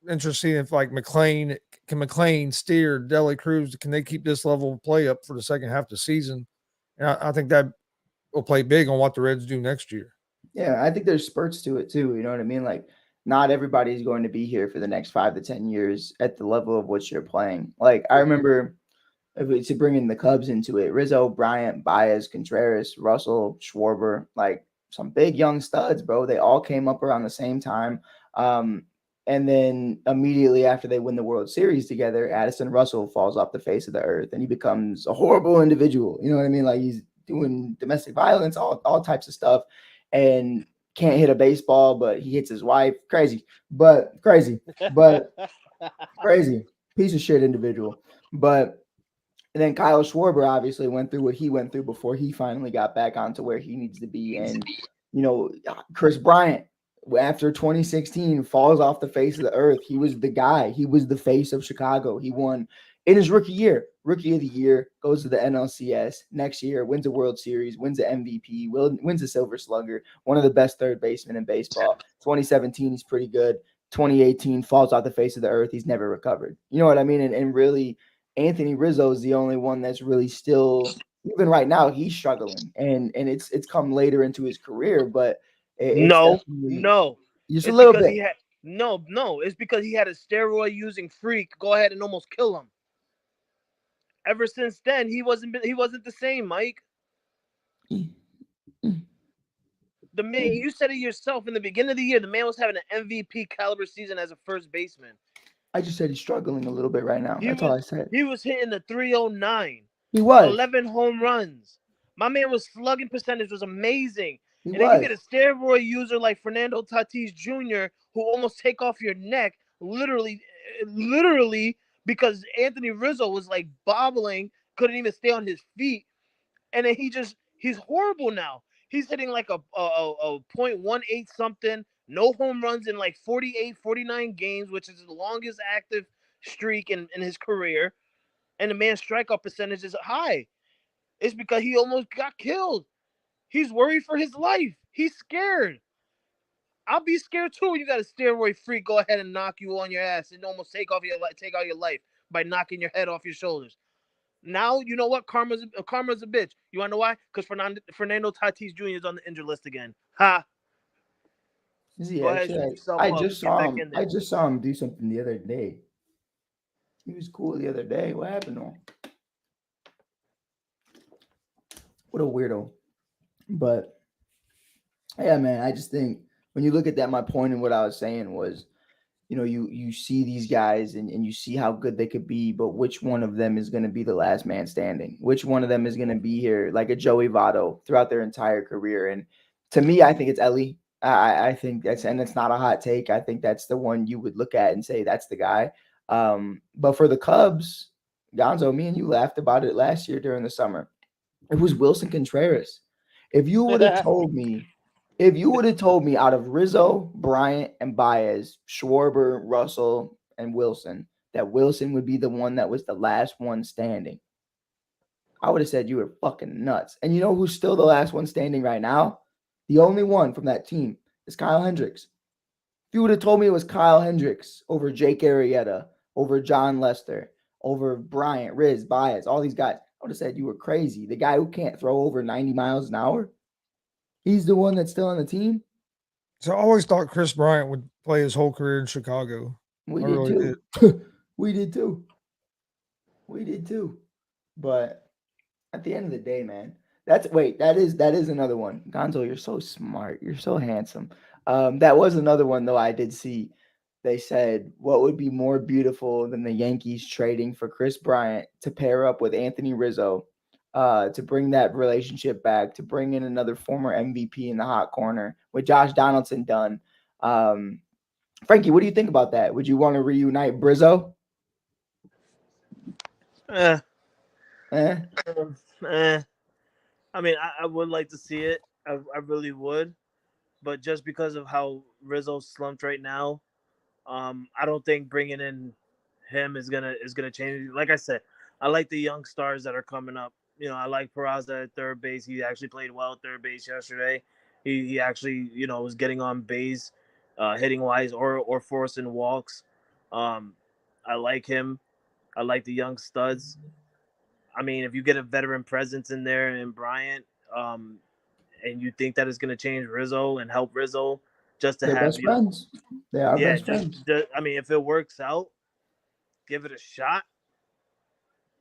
interested if like McLean steer Deli Cruz, can they keep this level of play up for the second half of the season? And I think that will play big on what the Reds do next year. Yeah, I think there's spurts to it too. You know what I mean? Like, not everybody's going to be here for the next 5 to 10 years at the level of what you're playing. Like, I remember to bring in the Cubs into it, Rizzo, Bryant, Baez, Contreras, Russell, Schwarber, like some big young studs, bro. They all came up around the same time. And then immediately after they win the World Series together, Addison Russell falls off the face of the earth and he becomes a horrible individual. You know what I mean? Like, he's doing domestic violence, all types of stuff, and can't hit a baseball, but he hits his wife. Crazy. Crazy. Piece of shit individual. But and then Kyle Schwarber obviously went through what he went through before he finally got back onto where he needs to be. And, Chris Bryant, after 2016, falls off the face of the earth. He was the guy. He was the face of Chicago. He won in his rookie of the year, goes to the NLCS. Next year, wins a World Series, wins the MVP, wins a Silver Slugger, one of the best third basemen in baseball. 2017, he's pretty good. 2018, falls off the face of the earth. He's never recovered. You know what I mean? And really, Anthony Rizzo is the only one that's really still, even right now, he's struggling. And it's come later into his career, but it's No, just a it's little because bit. it's because he had a steroid using freak go ahead and almost kill him. Ever since then, he wasn't the same, Mike. The man, you said it yourself in the beginning of the year, the man was having an MVP caliber season as a first baseman. I just said he's struggling a little bit right now. That's all I said. He was hitting the 309. He was 11 home runs. My man was slugging percentage was amazing. He and was. then you get a steroid user like Fernando Tatis Jr. who almost take off your neck, literally, because Anthony Rizzo was like bobbling, couldn't even stay on his feet, and then he's horrible now. He's hitting like a .18 something, no home runs in like 48, 49 games, which is the longest active streak in his career. And the man's strikeout percentage is high. It's because he almost got killed. He's worried for his life. He's scared. I'll be scared too when you got a steroid freak go ahead and knock you on your ass and almost take out your life by knocking your head off your shoulders. Now you know what? Karma's a bitch. You wanna know why? Because Fernando Tatis Jr. is on the injured list again. Ha! Go ahead, shoot yourself up. I just saw him do something the other day. He was cool the other day. What happened to him? What a weirdo. But yeah, man, I just think when you look at that, my point in what I was saying was, you see these guys and you see how good they could be, but which one of them is going to be the last man standing? Which one of them is going to be here like a Joey Votto throughout their entire career? And to me, I think it's Ellie. I think and it's not a hot take. I think that's the one you would look at and say that's the guy. But for the Cubs, Gonzo, me and you laughed about it last year during the summer. It was Wilson Contreras. If you would have told me out of Rizzo, Bryant, and Baez, Schwarber, Russell, and Wilson, that Wilson would be the one that was the last one standing, I would have said you were fucking nuts. And you know who's still the last one standing right now? The only one from that team is Kyle Hendricks. If you would have told me it was Kyle Hendricks over Jake Arrieta, over John Lester, over Bryant, Riz, Baez, all these guys, I would have said you were crazy. The guy who can't throw over 90 miles an hour, he's the one that's still on the team. So I always thought Chris Bryant would play his whole career in Chicago. We did too. We did too. But at the end of the day, man, that is another one. Gonzo, you're so smart. You're so handsome. That was another one, though, I did see. They said, what would be more beautiful than the Yankees trading for Chris Bryant to pair up with Anthony Rizzo, to bring that relationship back, to bring in another former MVP in the hot corner with Josh Donaldson done. Frankie, what do you think about that? Would you want to reunite Brizzo? I mean, I would like to see it. I really would. But just because of how Rizzo slumped right now, I don't think bringing in him is gonna change. Like I said, I like the young stars that are coming up. I like Peraza at third base. He actually played well at third base yesterday. He actually, was getting on base, hitting wise or forcing walks. Um, I like him. I like the young studs. I mean, if you get a veteran presence in there and Bryant, um, and you think that it's going to change Rizzo and help Rizzo, just to They're have best friends. They are yeah, best friends. I mean, if it works out, give it a shot.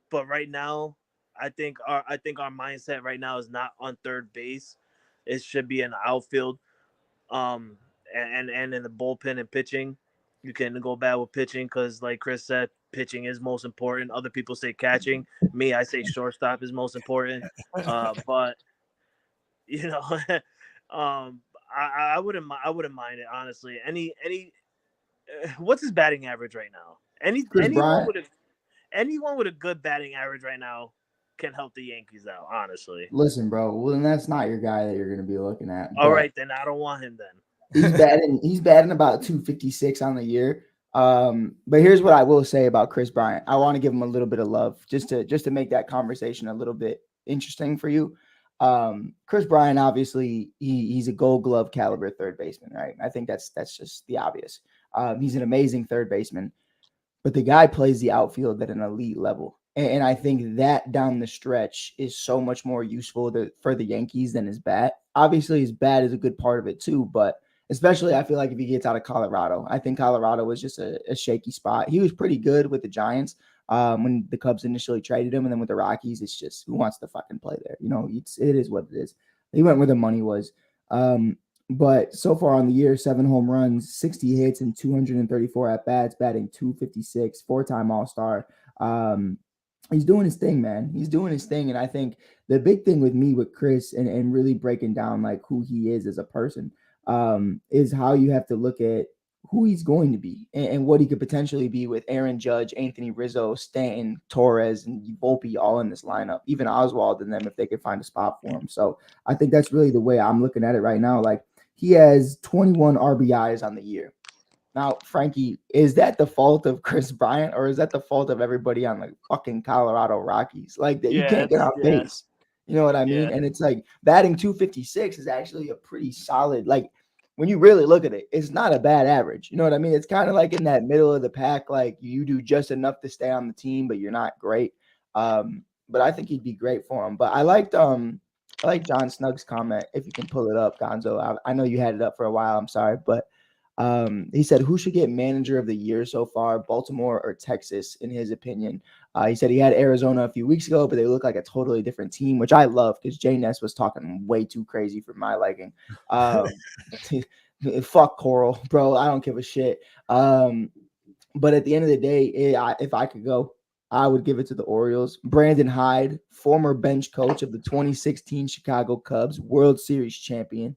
But right now, I think our mindset right now is not on third base. It should be in the outfield, um, and in the bullpen and pitching. You can go bad with pitching because, like Chris said, pitching is most important. Other people say catching. Me, I say shortstop is most important. But you know, I wouldn't mind it honestly. What's his batting average right now? Chris Bryant. Anyone with a good batting average right now can help the Yankees out, honestly. Listen, bro. Well, then that's not your guy that you're going to be looking at. All But right, then I don't want him then. he's batting about 256 on the year. But here's what I will say about Chris Bryant. I want to give him a little bit of love just to make that conversation a little bit interesting for you. Chris Bryant, obviously, he's a Gold Glove caliber third baseman, right? I think that's just the obvious. He's an amazing third baseman, but the guy plays the outfield at an elite level. And I think that down the stretch is so much more useful for the Yankees than his bat. Obviously, his bat is a good part of it too, but especially I feel like if he gets out of Colorado, I think Colorado was just a shaky spot. He was pretty good with the Giants when the Cubs initially traded him, and then with the Rockies, it's just who wants to fucking play there? It is what it is. He went where the money was. But so far on the year, 7 home runs, 60 hits, and 234 at bats, batting 256, 4-time All-Star. He's doing his thing, man. He's doing his thing. And I think the big thing with me with Chris and really breaking down like who he is as a person is how you have to look at who he's going to be and what he could potentially be with Aaron Judge, Anthony Rizzo, Stanton, Torres, and Volpe all in this lineup, even Oswald and them if they could find a spot for him. So I think that's really the way I'm looking at it right now. Like he has 21 RBIs on the year. Now, Frankie, is that the fault of Chris Bryant or is that the fault of everybody on the fucking Colorado Rockies? Like that you can't get on base. You know what I mean? Yeah. And it's like batting 256 is actually a pretty solid, like when you really look at it, it's not a bad average. You know what I mean? It's kind of like in that middle of the pack, like you do just enough to stay on the team, but you're not great. But I think he'd be great for him. But I like John Snug's comment, if you can pull it up, Gonzo. I know you had it up for a while. I'm sorry, but he said, who should get manager of the year so far, Baltimore or Texas, in his opinion? He said he had Arizona a few weeks ago, but they look like a totally different team, which I love because Jay Ness was talking way too crazy for my liking. Fuck Coral, bro. I don't give a shit. But at the end of the day, if I could go, I would give it to the Orioles. Brandon Hyde, former bench coach of the 2016 Chicago Cubs, World Series champion.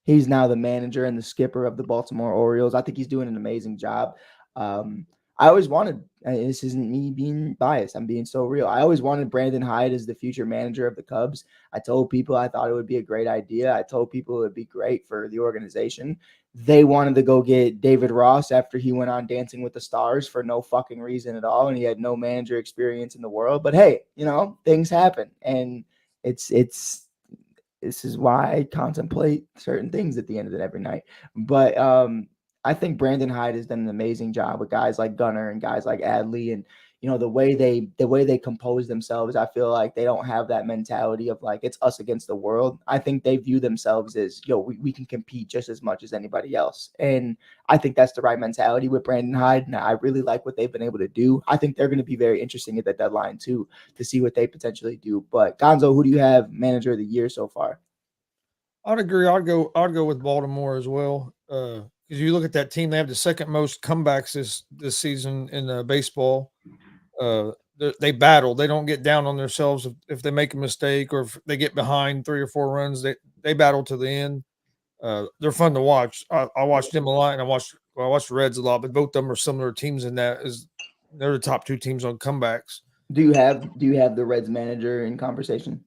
He's now the manager and the skipper of the Baltimore Orioles. I think he's doing an amazing job. I always wanted, this isn't me being biased, I'm being so real. I always wanted Brandon Hyde as the future manager of the Cubs. I told people I thought it would be a great idea. I told people it would be great for the organization. They wanted to go get David Ross after he went on Dancing with the Stars for no fucking reason at all, and he had no manager experience in the world. But hey, things happen, and this is why I contemplate certain things at the end of it every night. But I think Brandon Hyde has done an amazing job with guys like Gunnar and guys like Adley, and the way they compose themselves. I feel like they don't have that mentality of like it's us against the world. I think they view themselves as we can compete just as much as anybody else, and I think that's the right mentality with Brandon Hyde. And I really like what they've been able to do. I think they're going to be very interesting at the deadline too to see what they potentially do. But Gonzo, who do you have manager of the year so far? I'd agree. I'd go with Baltimore as well. Because you look at that team, they have the second most comebacks this season in baseball. They battle. They don't get down on themselves if they make a mistake or if they get behind 3 or 4 runs. They battle to the end. They're fun to watch. I watched them a lot, and I watched the Reds a lot. But both of them are similar teams in that they're the top 2 teams on comebacks. Do you have the Reds manager in conversation?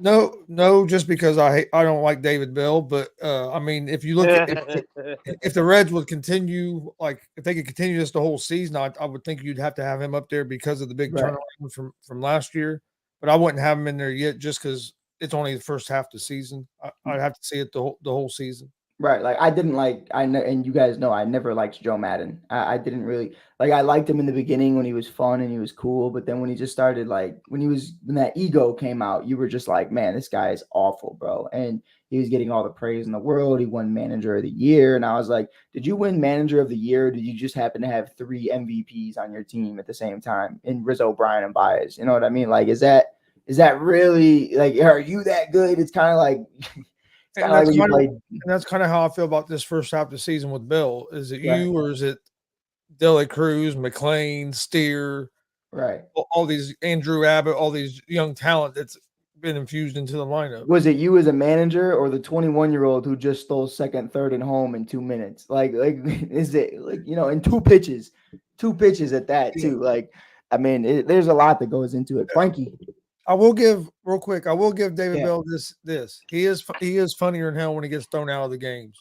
No, just because I don't like David Bell, but I mean, if you look at if the Reds would continue, like if they could continue this the whole season, I would think you'd have to have him up there because of the big Right. turnaround from last year. But I wouldn't have him in there yet just because it's only the first half of the season. I'd have to see it the whole season. Right. Like I didn't like and you guys know I never liked Joe Madden. I didn't really like I liked him in the beginning when he was fun and he was cool, but then when he just started like when that ego came out, you were just like, man, this guy is awful, bro. And he was getting all the praise in the world. He won manager of the year. And I was like, did you win manager of the year? Or did you just happen to have 3 MVPs on your team at the same time in Rizzo, Bryan, and Baez? You know what I mean? Like, is that really like are you that good? It's kind of like it's kind And of like that's when you kind of played. and that's kind of how I feel about this first half of the season with Bill. Is it Right. you or is it Dela Cruz, McLean, Steer, Right. all these Andrew Abbott, all these young talent that's been infused into the lineup? Was it you as a manager or the 21-year-old who just stole second, third, and home in 2 minutes? Like is it like in 2 pitches at that too? Like, I mean, there's a lot that goes into it. Frankie, I will give real quick. I will give David Yeah. Bell this. He is funnier than hell when he gets thrown out of the games.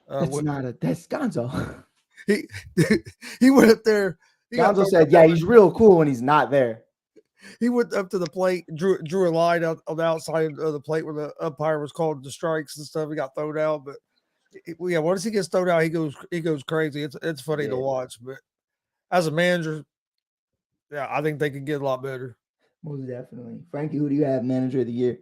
that's Gonzo. He he went up there. He got Gonzo thrown said, out "Yeah, there. he's real cool when he's not there." He went up to the plate, drew a line out on the outside of the plate where the umpire was called the strikes and stuff. He got thrown out, but yeah, once he gets thrown out, he goes crazy. It's funny to Yeah. watch, but as a manager, yeah, I think they could get a lot better. Most definitely. Frankie, who do you have manager of the year?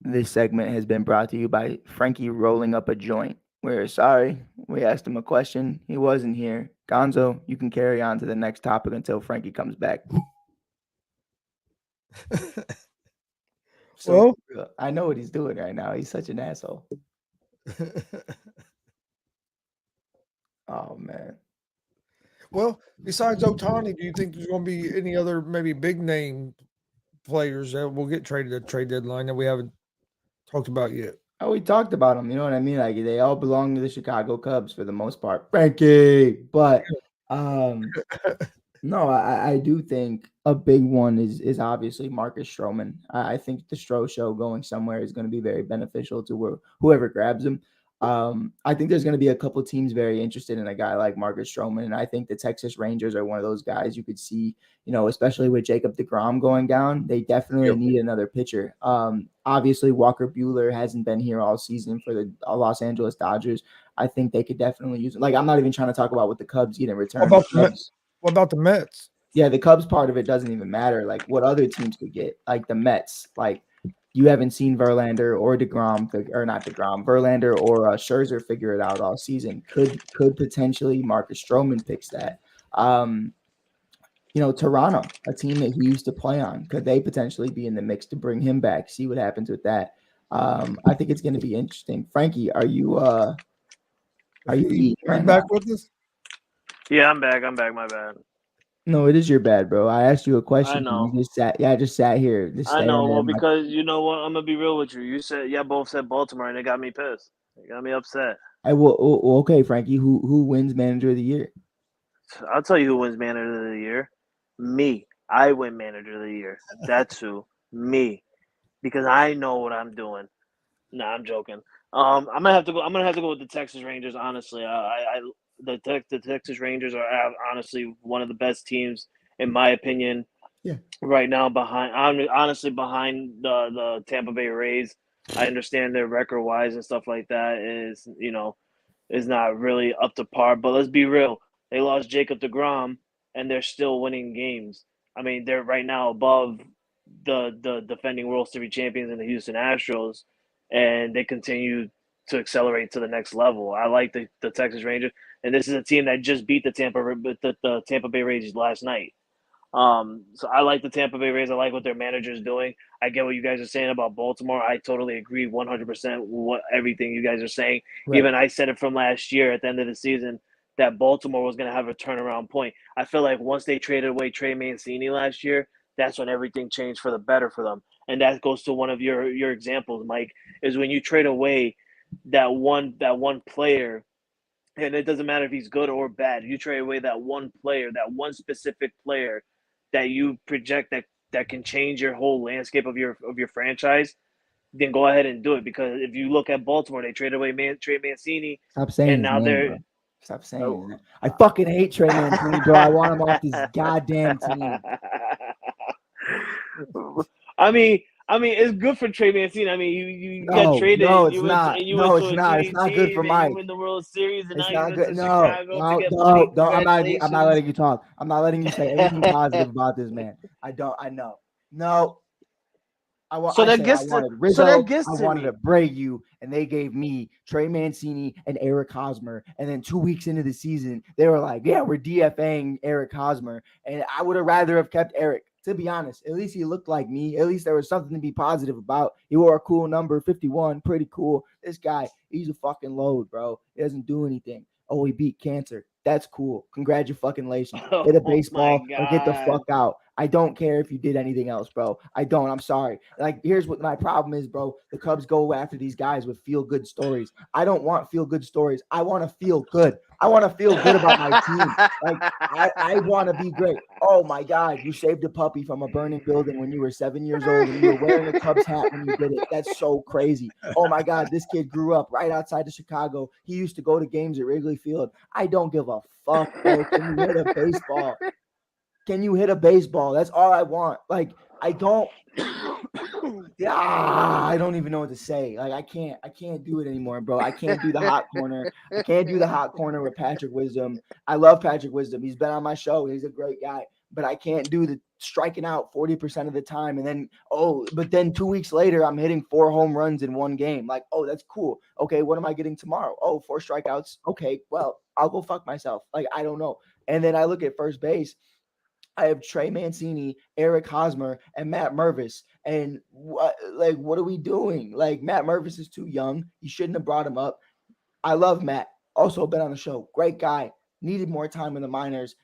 This segment has been brought to you by Frankie rolling up a joint. We're sorry. We asked him a question. He wasn't here. Gonzo, you can carry on to the next topic until Frankie comes back. So, I know what he's doing right now. He's such an asshole. Oh, man. Well, besides Otani, do you think there's going to be any other maybe big name players that will get traded at trade deadline that we haven't talked about yet? Oh, we talked about them. You know what I mean? Like they all belong to the Chicago Cubs for the most part. Frankie, but no, I do think a big one is obviously Marcus Stroman. I think the Stro show going somewhere is going to be very beneficial to whoever grabs him. I think there's going to be a couple teams very interested in a guy like Marcus Stroman, and I think the Texas Rangers are one of those guys you could see, especially with Jacob deGrom going down. They definitely need another pitcher. Obviously, Walker Buehler hasn't been here all season for the Los Angeles Dodgers. I think they could definitely use it. Like, I'm not even trying to talk about what the Cubs get in return. What about the Mets? Yeah, the Cubs part of it doesn't even matter. Like, what other teams could get? Like the Mets. Like, you haven't seen Verlander or Verlander or Scherzer figure it out all season. Could potentially Marcus Stroman fix that? Toronto, a team that he used to play on, could they potentially be in the mix to bring him back? See what happens with that. I think it's going to be interesting. Frankie, are you eating right back now? with us? Yeah, I'm back. My bad. No, it is your bad, bro. I asked you a question. I know. You just sat. Yeah, I just sat here. I know. Well, because you know what? I'm gonna be real with you. You said both said Baltimore, and it got me pissed. It got me upset. Okay, Frankie. Who wins manager of the year? I'll tell you who wins manager of the year. Me. I win manager of the year. That's who. Me. Because I know what I'm doing. Nah, I'm joking. I'm gonna have to go with the Texas Rangers. Honestly, the Texas Rangers are honestly one of the best teams in my opinion. Yeah. Right now, behind the Tampa Bay Rays. I understand their record wise and stuff like that is not really up to par. But let's be real. They lost Jacob deGrom, and they're still winning games. I mean, they're right now above the defending World Series champions in the Houston Astros, and they continue to accelerate to the next level. I like the Texas Rangers, and this is a team that just beat the Tampa Bay Rays last night. So I like the Tampa Bay Rays. I like what their manager is doing. I get what you guys are saying about Baltimore. I totally agree 100% with everything you guys are saying. Right. Even I said it from last year at the end of the season that Baltimore was going to have a turnaround point. I feel like once they traded away Trey Mancini last year, that's when everything changed for the better for them. And that goes to one of your examples, Mike, is when you trade away that one player And it doesn't matter if he's good or bad. You trade away that one player, that one specific player that you project that can change your whole landscape of your franchise, then go ahead and do it. Because if you look at Baltimore, they traded away Trey Mancini, Stop saying and his now name, they're bro. Stop saying that. I fucking hate Trey Mancini, bro. I want him off this goddamn team. I mean, it's good for Trey Mancini. I mean, you got traded, No, and it's you went not. and you No, went to it's a not. It's cheating not good for team, and you Mike. win the World Series, and It's now you not went good. to No, Chicago no, to get money. no, don't. I'm not Congratulations. letting you talk. I'm not letting you say anything positive about this man. I know. No. I So that said gets I to wanted so Rizzo, that gets I to wanted me. Abreu, and they gave me Trey Mancini and Eric Hosmer. And then 2 weeks into the season, they were like, yeah, we're DFAing Eric Hosmer. And I would have rather have kept Eric, to be honest. At least he looked like me. At least there was something to be positive about. He wore a cool number, 51, pretty cool. This guy, he's a fucking load, bro. He doesn't do anything. Oh, he beat cancer. That's cool. Congratulations. Hit a Oh my baseball or get the God. fuck out. I don't care if you did anything else, bro. I don't. I'm sorry. Like, here's what my problem is, bro. The Cubs go after these guys with feel-good stories. I don't want feel-good stories. I want to feel good. I want to feel good about my team. Like, I want to be great. Oh, my God. You saved a puppy from a burning building when you were 7 years old and you were wearing a Cubs hat when you did it. That's so crazy. Oh, my God. This kid grew up right outside of Chicago. He used to go to games at Wrigley Field. I don't give a fuck, bro. Can you hit a baseball? Can you hit a baseball? That's all I want. Like, I don't. Yeah, I don't even know what to say. Like, I can't do it anymore, bro. I can't do the hot corner. I can't do the hot corner with Patrick Wisdom. I love Patrick Wisdom. He's been on my show. He's a great guy. But I can't do the striking out 40% of the time. And then, but then 2 weeks later, I'm hitting 4 home runs in one game. Like, oh, that's cool. Okay, what am I getting tomorrow? Oh, 4 strikeouts. Okay, well, I'll go fuck myself. Like, I don't know. And then I look at first base. I have Trey Mancini, Eric Hosmer, and Matt Mervis. And what are we doing? Like, Matt Mervis is too young. You shouldn't have brought him up. I love Matt. Also been on the show. Great guy. Needed more time in the minors.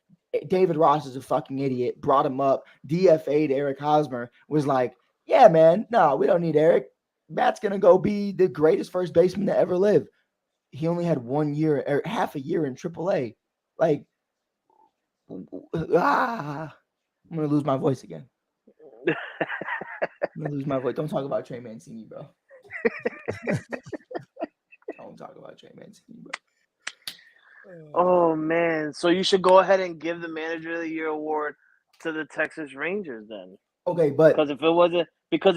David Ross is a fucking idiot. Brought him up. DFA'd Eric Hosmer. Was like, yeah, man, no, we don't need Eric. Matt's going to go be the greatest first baseman to ever live. He only had 1 year or half a year in AAA. Like, I'm gonna lose my voice again. I'm gonna lose my voice. Don't talk about Trey Mancini, bro. Don't talk about Trey Mancini, bro. Oh man. So you should go ahead and give the Manager of the Year award to the Texas Rangers then. Okay, but Because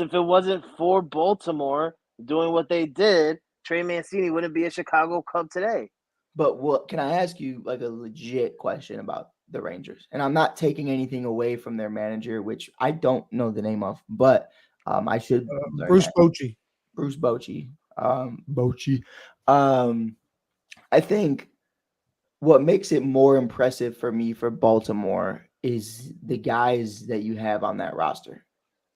if it wasn't for Baltimore doing what they did, Trey Mancini wouldn't be a Chicago Cub today. But what can I ask you like a legit question about the Rangers? And I'm not taking anything away from their manager, which I don't know the name of, but I should learn Bruce that. Bochy. Bruce Bochy. I think what makes it more impressive for me for Baltimore is the guys that you have on that roster.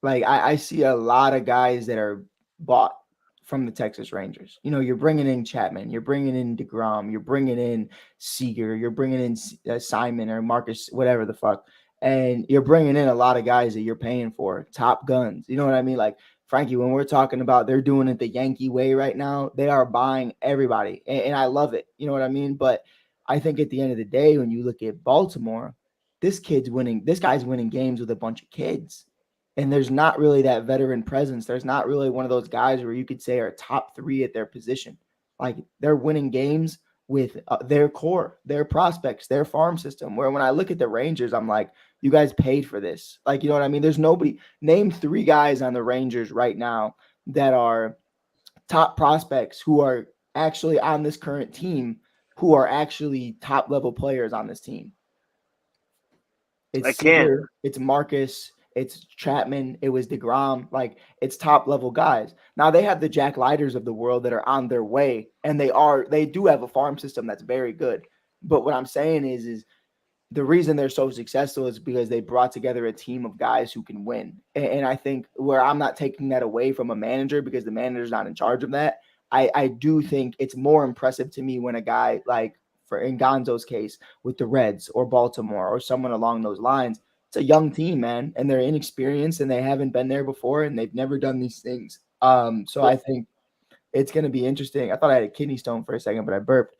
Like, I see a lot of guys that are bought from the Texas Rangers. You know, you're bringing in Chapman, you're bringing in DeGrom, you're bringing in Seager, you're bringing in Simon or Marcus, whatever the fuck. And you're bringing in a lot of guys that you're paying for, top guns. You know what I mean? Like, Frankie, when we're talking about they're doing it the Yankee way right now, they are buying everybody. And I love it. You know what I mean? But I think at the end of the day, when you look at Baltimore, this guy's winning games with a bunch of kids. And there's not really that veteran presence. There's not really one of those guys where you could say are top 3 at their position. Like, they're winning games with their core, their prospects, their farm system. Where when I look at the Rangers, I'm like, you guys paid for this. Like, you know what I mean? There's nobody. Name 3 guys on the Rangers right now that are top prospects who are actually on this current team, who are actually top level players on this team. It's Seager, it's Marcus, it's Chapman, it was DeGrom. Like, it's top level guys. Now they have the Jack Leiters of the world that are on their way, and they do have a farm system that's very good. But what I'm saying is the reason they're so successful is because they brought together a team of guys who can win. And I think where I'm not taking that away from a manager because the manager's not in charge of that, I do think it's more impressive to me when a guy like, in Gonzo's case with the Reds or Baltimore or someone along those lines, it's a young team, man, and they're inexperienced and they haven't been there before and they've never done these things. So I think it's going to be interesting. I thought I had a kidney stone for a second, but I burped.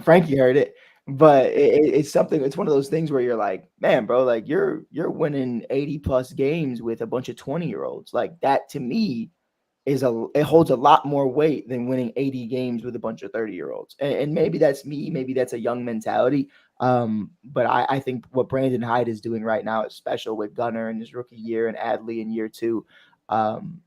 Frankie heard it. But it's something. It's one of those things where you're like, man, bro, like you're winning 80+ games with a bunch of 20-year-olds. Like that to me it holds a lot more weight than winning 80 games with a bunch of 30-year-olds. And maybe that's me. Maybe that's a young mentality. But I think what Brandon Hyde is doing right now is special with Gunner in his rookie year and Adley in year 2. And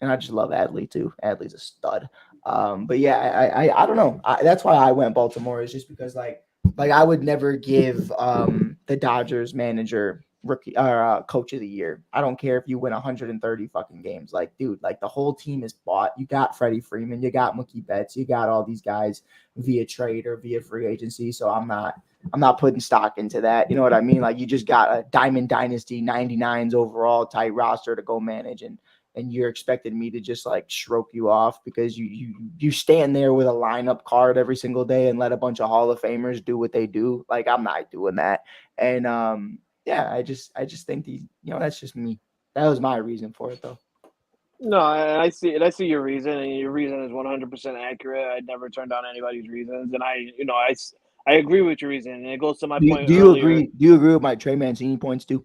I just love Adley too. Adley's a stud. But yeah, I don't know. That's why I went Baltimore, is just because like I would never give the Dodgers manager rookie or coach of the year. I don't care if you win 130 fucking games. Like, dude, like the whole team is bought. You got Freddie Freeman, you got Mookie Betts, you got all these guys via trade or via free agency. So I'm not putting stock into that. You know what I mean? Like you just got a Diamond Dynasty 99s overall type roster to go manage, and you're expecting me to just like stroke you off because you stand there with a lineup card every single day and let a bunch of Hall of Famers do what they do. Like I'm not doing that. And yeah, I just think that's just me. That was my reason for it though. No, I see it. I see your reason, and your reason is 100% accurate. I'd never turn down anybody's reasons, and I agree with your reason. And it goes to my point Do you earlier. agree? Do you agree with my Trey Mancini points too?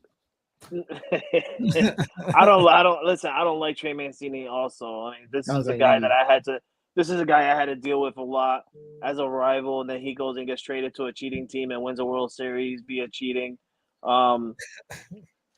I don't listen. I don't like Trey Mancini. Also, I mean, this is a guy that I had to. This is a guy I had to deal with a lot as a rival, and then he goes and gets traded to a cheating team and wins a World Series via cheating.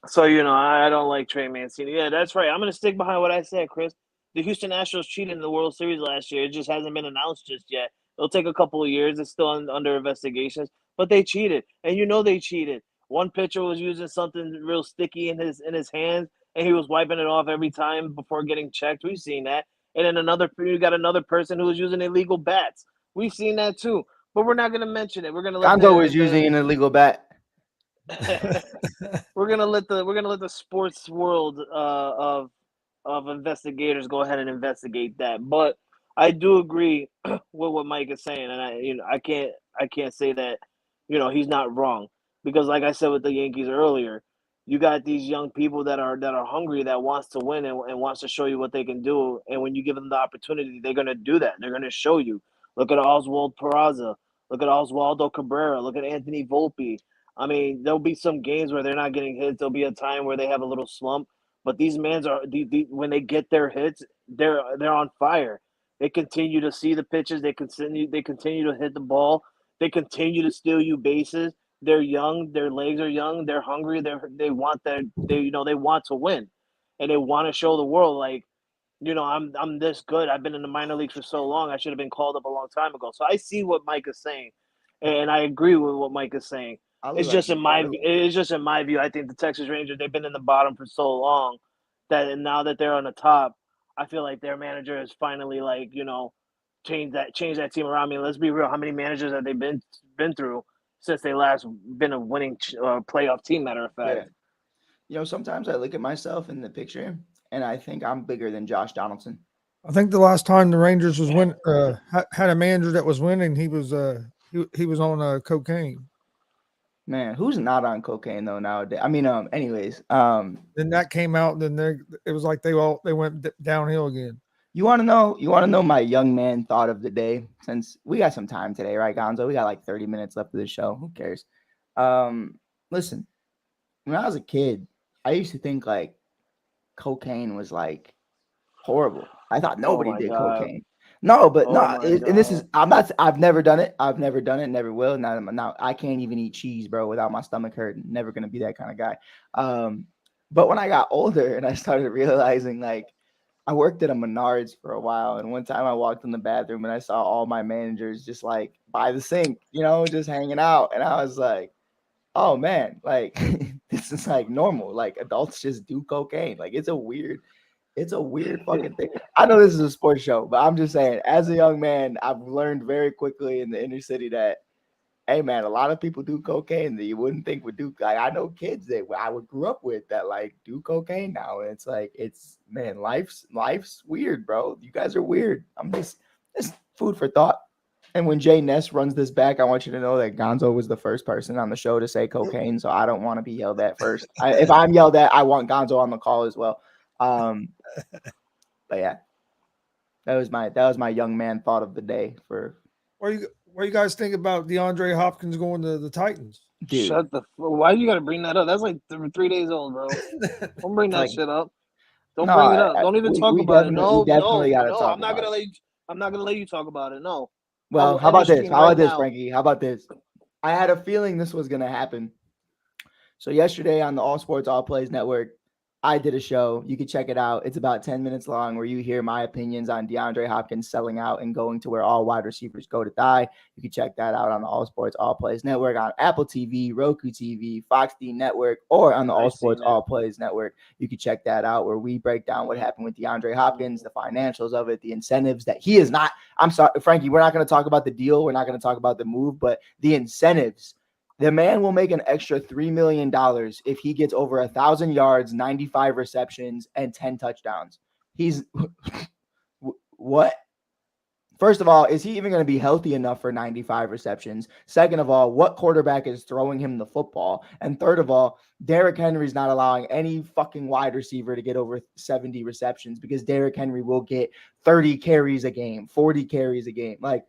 So I don't like Trey Mancini. Yeah, that's right. I'm gonna stick behind what I said, Chris. The Houston Astros cheated in the World Series last year. It just hasn't been announced just yet. It'll take a couple of years. It's still under investigations, but they cheated, and they cheated. One pitcher was using something real sticky in his hands, and he was wiping it off every time before getting checked. We've seen that. And then you got another person who was using illegal bats. We've seen that too. But we're not going to mention it. We're going to let Gonzo was using an illegal bat. we're gonna let the sports world of investigators go ahead and investigate that. But I do agree with what Mike is saying, and I can't say that he's not wrong, because like I said with the Yankees earlier, you got these young people that are hungry, that wants to win and wants to show you what they can do, and when you give them the opportunity, they're gonna do that. They're gonna show you. Look at Oswald Peraza. Look at Oswaldo Cabrera. Look at Anthony Volpe. I mean, there'll be some games where they're not getting hits. There'll be a time where they have a little slump. But these men when they get their hits, they're on fire. They continue to see the pitches. They continue to hit the ball. They continue to steal you bases. They're young. Their legs are young. They're hungry. They want to win, and they want to show the world like, I'm this good. I've been in the minor leagues for so long. I should have been called up a long time ago. So I see what Mike is saying, and I agree with what Mike is saying. It's just in my view. I think the Texas Rangers, they've been in the bottom for so long that now that they're on the top, I feel like their manager has finally changed that team around. I mean, let's be real. How many managers have they been through since they last been a winning playoff team? Matter of fact. Yeah. Sometimes I look at myself in the picture and I think I'm bigger than Josh Donaldson. I think the last time the Rangers was had a manager that was winning, he was on cocaine. Man, who's not on cocaine though nowadays? I mean, anyways, then that came out, and then it was like they went downhill again. You want to know my young man thought of the day, since we got some time today, right, Gonzo? We got like 30 minutes left of the show. Who cares? Listen, when I was a kid, I used to think like cocaine was like horrible. I thought nobody did cocaine. No, but and this is I've never done it. I've never done it, never will. Now I can't even eat cheese, bro, without my stomach hurting. Never gonna be that kind of guy. But when I got older and I started realizing, like, I worked at a Menards for a while, and one time I walked in the bathroom and I saw all my managers just like by the sink, just hanging out, and I was like, oh man, like this is like normal. Like adults just do cocaine. Like it's a weird fucking thing. I know this is a sports show, but I'm just saying, as a young man, I've learned very quickly in the inner city that, hey man, a lot of people do cocaine that you wouldn't think would do. Like I know kids that I grew up with that like do cocaine now, and it's like life's weird, bro. You guys are weird. It's food for thought. And when Jay Ness runs this back, I want you to know that Gonzo was the first person on the show to say cocaine, so I don't want to be yelled at first. If I'm yelled at, I want Gonzo on the call as well. But yeah, that was my young man thought of the day. For Where What do you guys think about DeAndre Hopkins going to the Titans? Dude. Shut the. Why you gotta bring that up? That's like 3 days old, bro. Don't bring that Like, shit up. Don't no, bring it up. Don't even talk we about it. definitely, No, no, got to no. talk I'm not about gonna it. let you. I'm not gonna let you talk about it. No. I Well, will how end the about this? stream How right about this, now. Frankie? How about this? I had a feeling this was going to happen. So yesterday on the All Sports All Plays Network, I did a show. You can check it out. It's about 10 minutes long where you hear my opinions on DeAndre Hopkins selling out and going to where all wide receivers go to die. You can check that out on the All Sports All Plays Network on Apple TV, Roku TV, Fox D Network, or on the All Sports All Plays Network. You can check that out where we break down what happened with DeAndre Hopkins, the financials of it, the incentives that he is not. I'm sorry, Frankie, we're not going to talk about the deal. We're not going to talk about the move, but the incentives. The man will make an extra $3 million if he gets over 1,000 yards, 95 receptions, and 10 touchdowns. He's what? First of all, is he even going to be healthy enough for 95 receptions? Second of all, what quarterback is throwing him the football? And third of all, Derrick Henry's not allowing any fucking wide receiver to get over 70 receptions because Derrick Henry will get 30 carries a game, 40 carries a game. Like,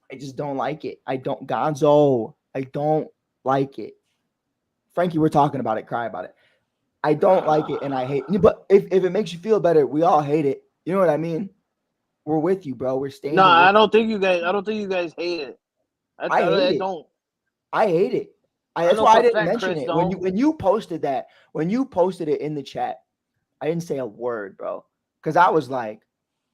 I just don't like it. I don't like it. Frankie, we're talking about it. Cry about it. I don't like it, and I hate it. But if it makes you feel better, we all hate it. You know what I mean? We're with you, bro. We're standing. No, with I you. don't think you guys hate it. I hate it. Don't. I hate it. That's know why for I a didn't fact mention Chris it don't. when you posted that. When you posted it in the chat, I didn't say a word, bro, because I was like,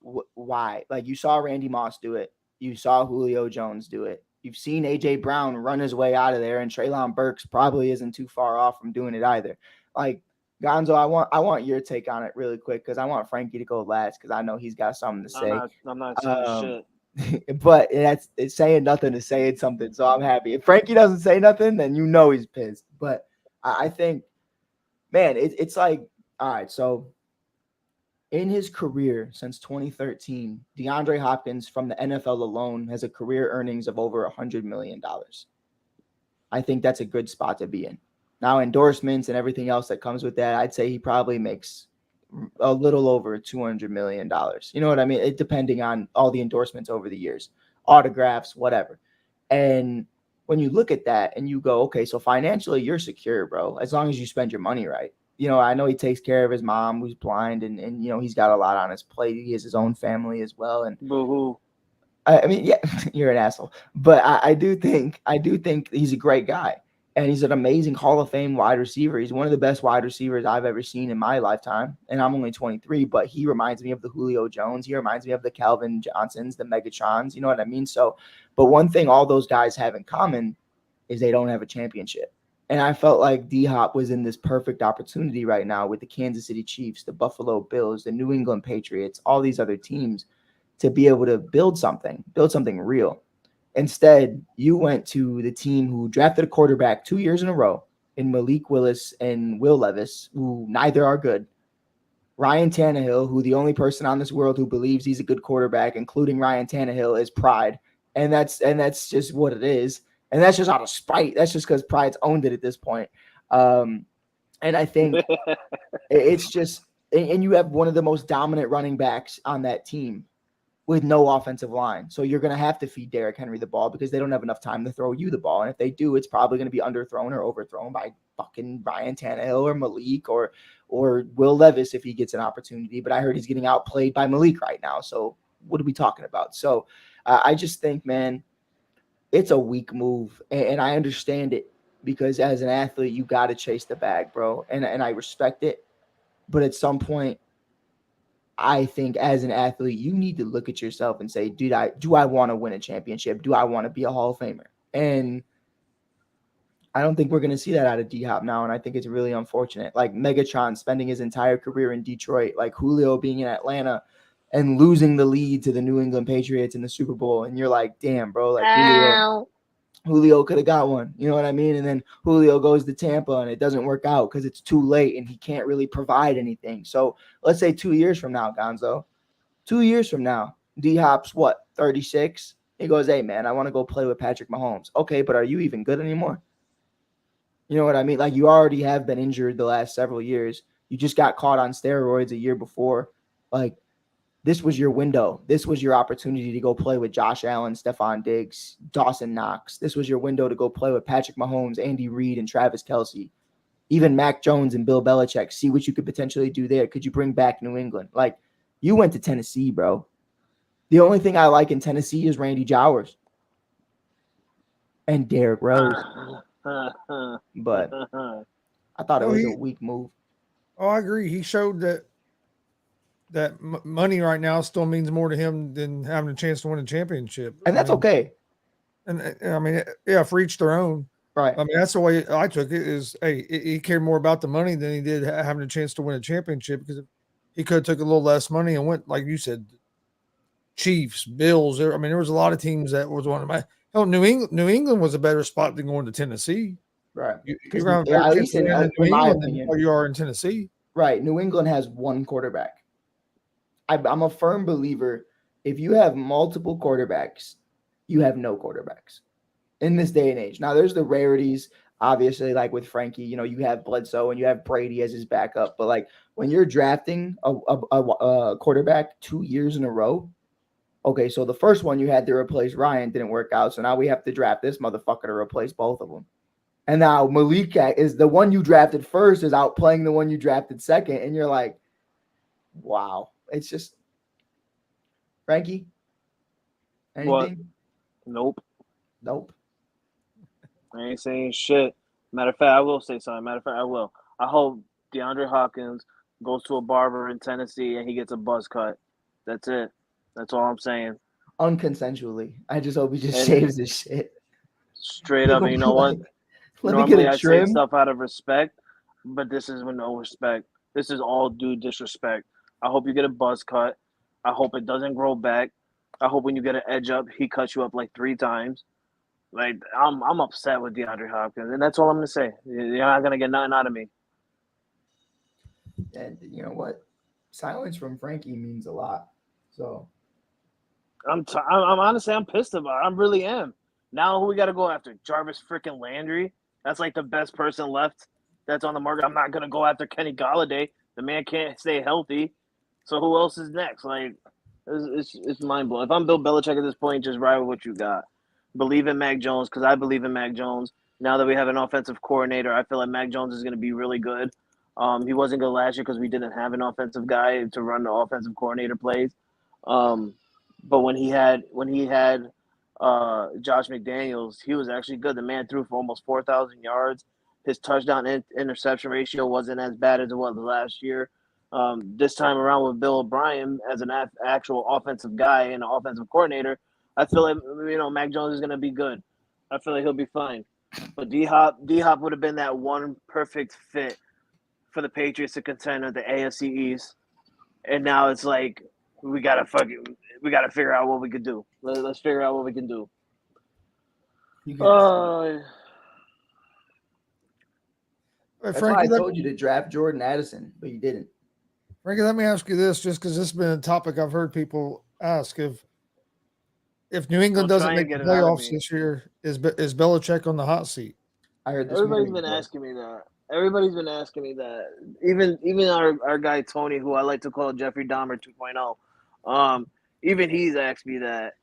why? Like, you saw Randy Moss do it. You saw Julio Jones do it. You've seen A.J. Brown run his way out of there, and Treylon Burks probably isn't too far off from doing it either. Like, Gonzo, I want your take on it really quick because I want Frankie to go last because I know he's got something to say. I'm not saying shit. But it's saying nothing to saying something, so I'm happy. If Frankie doesn't say nothing, then you know he's pissed. But I think, man, it's like, all right, so in his career since 2013, DeAndre Hopkins from the NFL alone has a career earnings of over $100 million. I think that's a good spot to be in. Now, endorsements and everything else that comes with that, I'd say he probably makes a little over $200 million. You know what I mean? Depending on all the endorsements over the years, autographs, whatever. And when you look at that and you go, okay, so financially you're secure, bro, as long as you spend your money right. You know, I know he takes care of his mom who's blind and you know, he's got a lot on his plate. He has his own family as well. And Boo-hoo. I mean, yeah, you're an asshole, but I do think he's a great guy. And he's an amazing Hall of Fame wide receiver. He's one of the best wide receivers I've ever seen in my lifetime. And I'm only 23, but he reminds me of the Julio Jones. He reminds me of the Calvin Johnsons, the Megatrons. You know what I mean? So, but one thing all those guys have in common is they don't have a championship. And I felt like D-Hop was in this perfect opportunity right now with the Kansas City Chiefs, the Buffalo Bills, the New England Patriots, all these other teams to be able to build something real. Instead, you went to the team who drafted a quarterback 2 years in a row in Malik Willis and Will Levis, who neither are good. Ryan Tannehill, who the only person on this world who believes he's a good quarterback, including Ryan Tannehill, is pride. And that's just what it is. And that's just out of spite. That's just because pride's owned it at this point. And I think it's just – and you have one of the most dominant running backs on that team with no offensive line. So you're going to have to feed Derrick Henry the ball because they don't have enough time to throw you the ball. And if they do, it's probably going to be underthrown or overthrown by fucking Ryan Tannehill or Malik or Will Levis if he gets an opportunity. But I heard he's getting outplayed by Malik right now. So what are we talking about? So I just think, man, it's a weak move. And I understand it because as an athlete, you got to chase the bag, bro. And I respect it. But at some point, I think as an athlete, you need to look at yourself and say, do I want to win a championship? Do I want to be a Hall of Famer? And I don't think we're going to see that out of D-Hop now. And I think it's really unfortunate. Like Megatron spending his entire career in Detroit, like Julio being in Atlanta and losing the lead to the New England Patriots in the Super Bowl. And you're like, damn, bro, like Julio could have got one. You know what I mean? And then Julio goes to Tampa and it doesn't work out because it's too late and he can't really provide anything. So let's say 2 years from now, Gonzo, 2 years from now, D-Hop's what, 36? He goes, hey, man, I want to go play with Patrick Mahomes. Okay, but are you even good anymore? You know what I mean? Like, you already have been injured the last several years. You just got caught on steroids a year before. Like, this was your window. This was your opportunity to go play with Josh Allen, Stephon Diggs, Dawson Knox. This was your window to go play with Patrick Mahomes, Andy Reid, and Travis Kelce. Even Mac Jones and Bill Belichick. See what you could potentially do there. Could you bring back New England? Like, you went to Tennessee, bro. The only thing I like in Tennessee is Randy Jowers and Derrick Rose. But I thought it was a weak move. Oh, I agree. He showed that money right now still means more to him than having a chance to win a championship. And that's okay. And I mean, yeah, for each their own. Right. I mean, that's the way I took it is, hey, he cared more about the money than he did having a chance to win a championship, because he could have took a little less money and went, like you said, Chiefs, Bills. I mean, there was a lot of teams that was one of my – hell, New England was a better spot than going to Tennessee. Right. You're around at least in New England than you are in Tennessee. Right. New England has one quarterback. I'm a firm believer, if you have multiple quarterbacks, you have no quarterbacks in this day and age. Now, there's the rarities, obviously, like with Frankie, you know, you have Bledsoe and you have Brady as his backup. But, like, when you're drafting a quarterback 2 years in a row, okay, so the first one you had to replace Ryan didn't work out. So now we have to draft this motherfucker to replace both of them. And now Malik is the one you drafted first is outplaying the one you drafted second. And you're like, wow. It's just, Frankie, anything? What? Nope. I ain't saying shit. Matter of fact, I will say something. I hope DeAndre Hopkins goes to a barber in Tennessee and he gets a buzz cut. That's it. That's all I'm saying. Unconsensually. I just hope he just shaves his shit. Straight up. And you know what? Normally I say stuff out of respect, but this is with no respect. This is all due disrespect. I hope you get a buzz cut. I hope it doesn't grow back. I hope when you get an edge up, he cuts you up like 3 times. Like, I'm upset with DeAndre Hopkins, and that's all I'm going to say. You're not going to get nothing out of me. And you know what? Silence from Frankie means a lot. So I'm honestly, I'm pissed about it. I really am. Now who we got to go after? Jarvis freaking Landry? That's like the best person left that's on the market. I'm not going to go after Kenny Golladay. The man can't stay healthy. So who else is next? Like, it's mind-blowing. If I'm Bill Belichick at this point, just ride with what you got. Believe in Mac Jones, because I believe in Mac Jones. Now that we have an offensive coordinator, I feel like Mac Jones is going to be really good. He wasn't good last year because we didn't have an offensive guy to run the offensive coordinator plays. But when he had Josh McDaniels, he was actually good. The man threw for almost 4,000 yards. His touchdown interception ratio wasn't as bad as it was last year. This time around with Bill O'Brien as an actual offensive guy and an offensive coordinator, I feel like, you know, Mac Jones is going to be good. I feel like he'll be fine. But D-Hop would have been that one perfect fit for the Patriots to contend with the AFC East. And now it's like, we got to figure out what we could do. Let's figure out what we can do. That's why I told you to draft Jordan Addison, but you didn't. Frankie, let me ask you this, just because this has been a topic I've heard people ask. If New England doesn't make the playoffs this year, is Belichick on the hot seat? I heard this. Everybody's been asking me that. Even our guy Tony, who I like to call Jeffrey Dahmer 2.0, even he's asked me that.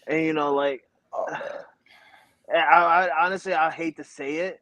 And you know, like, I honestly, I hate to say it.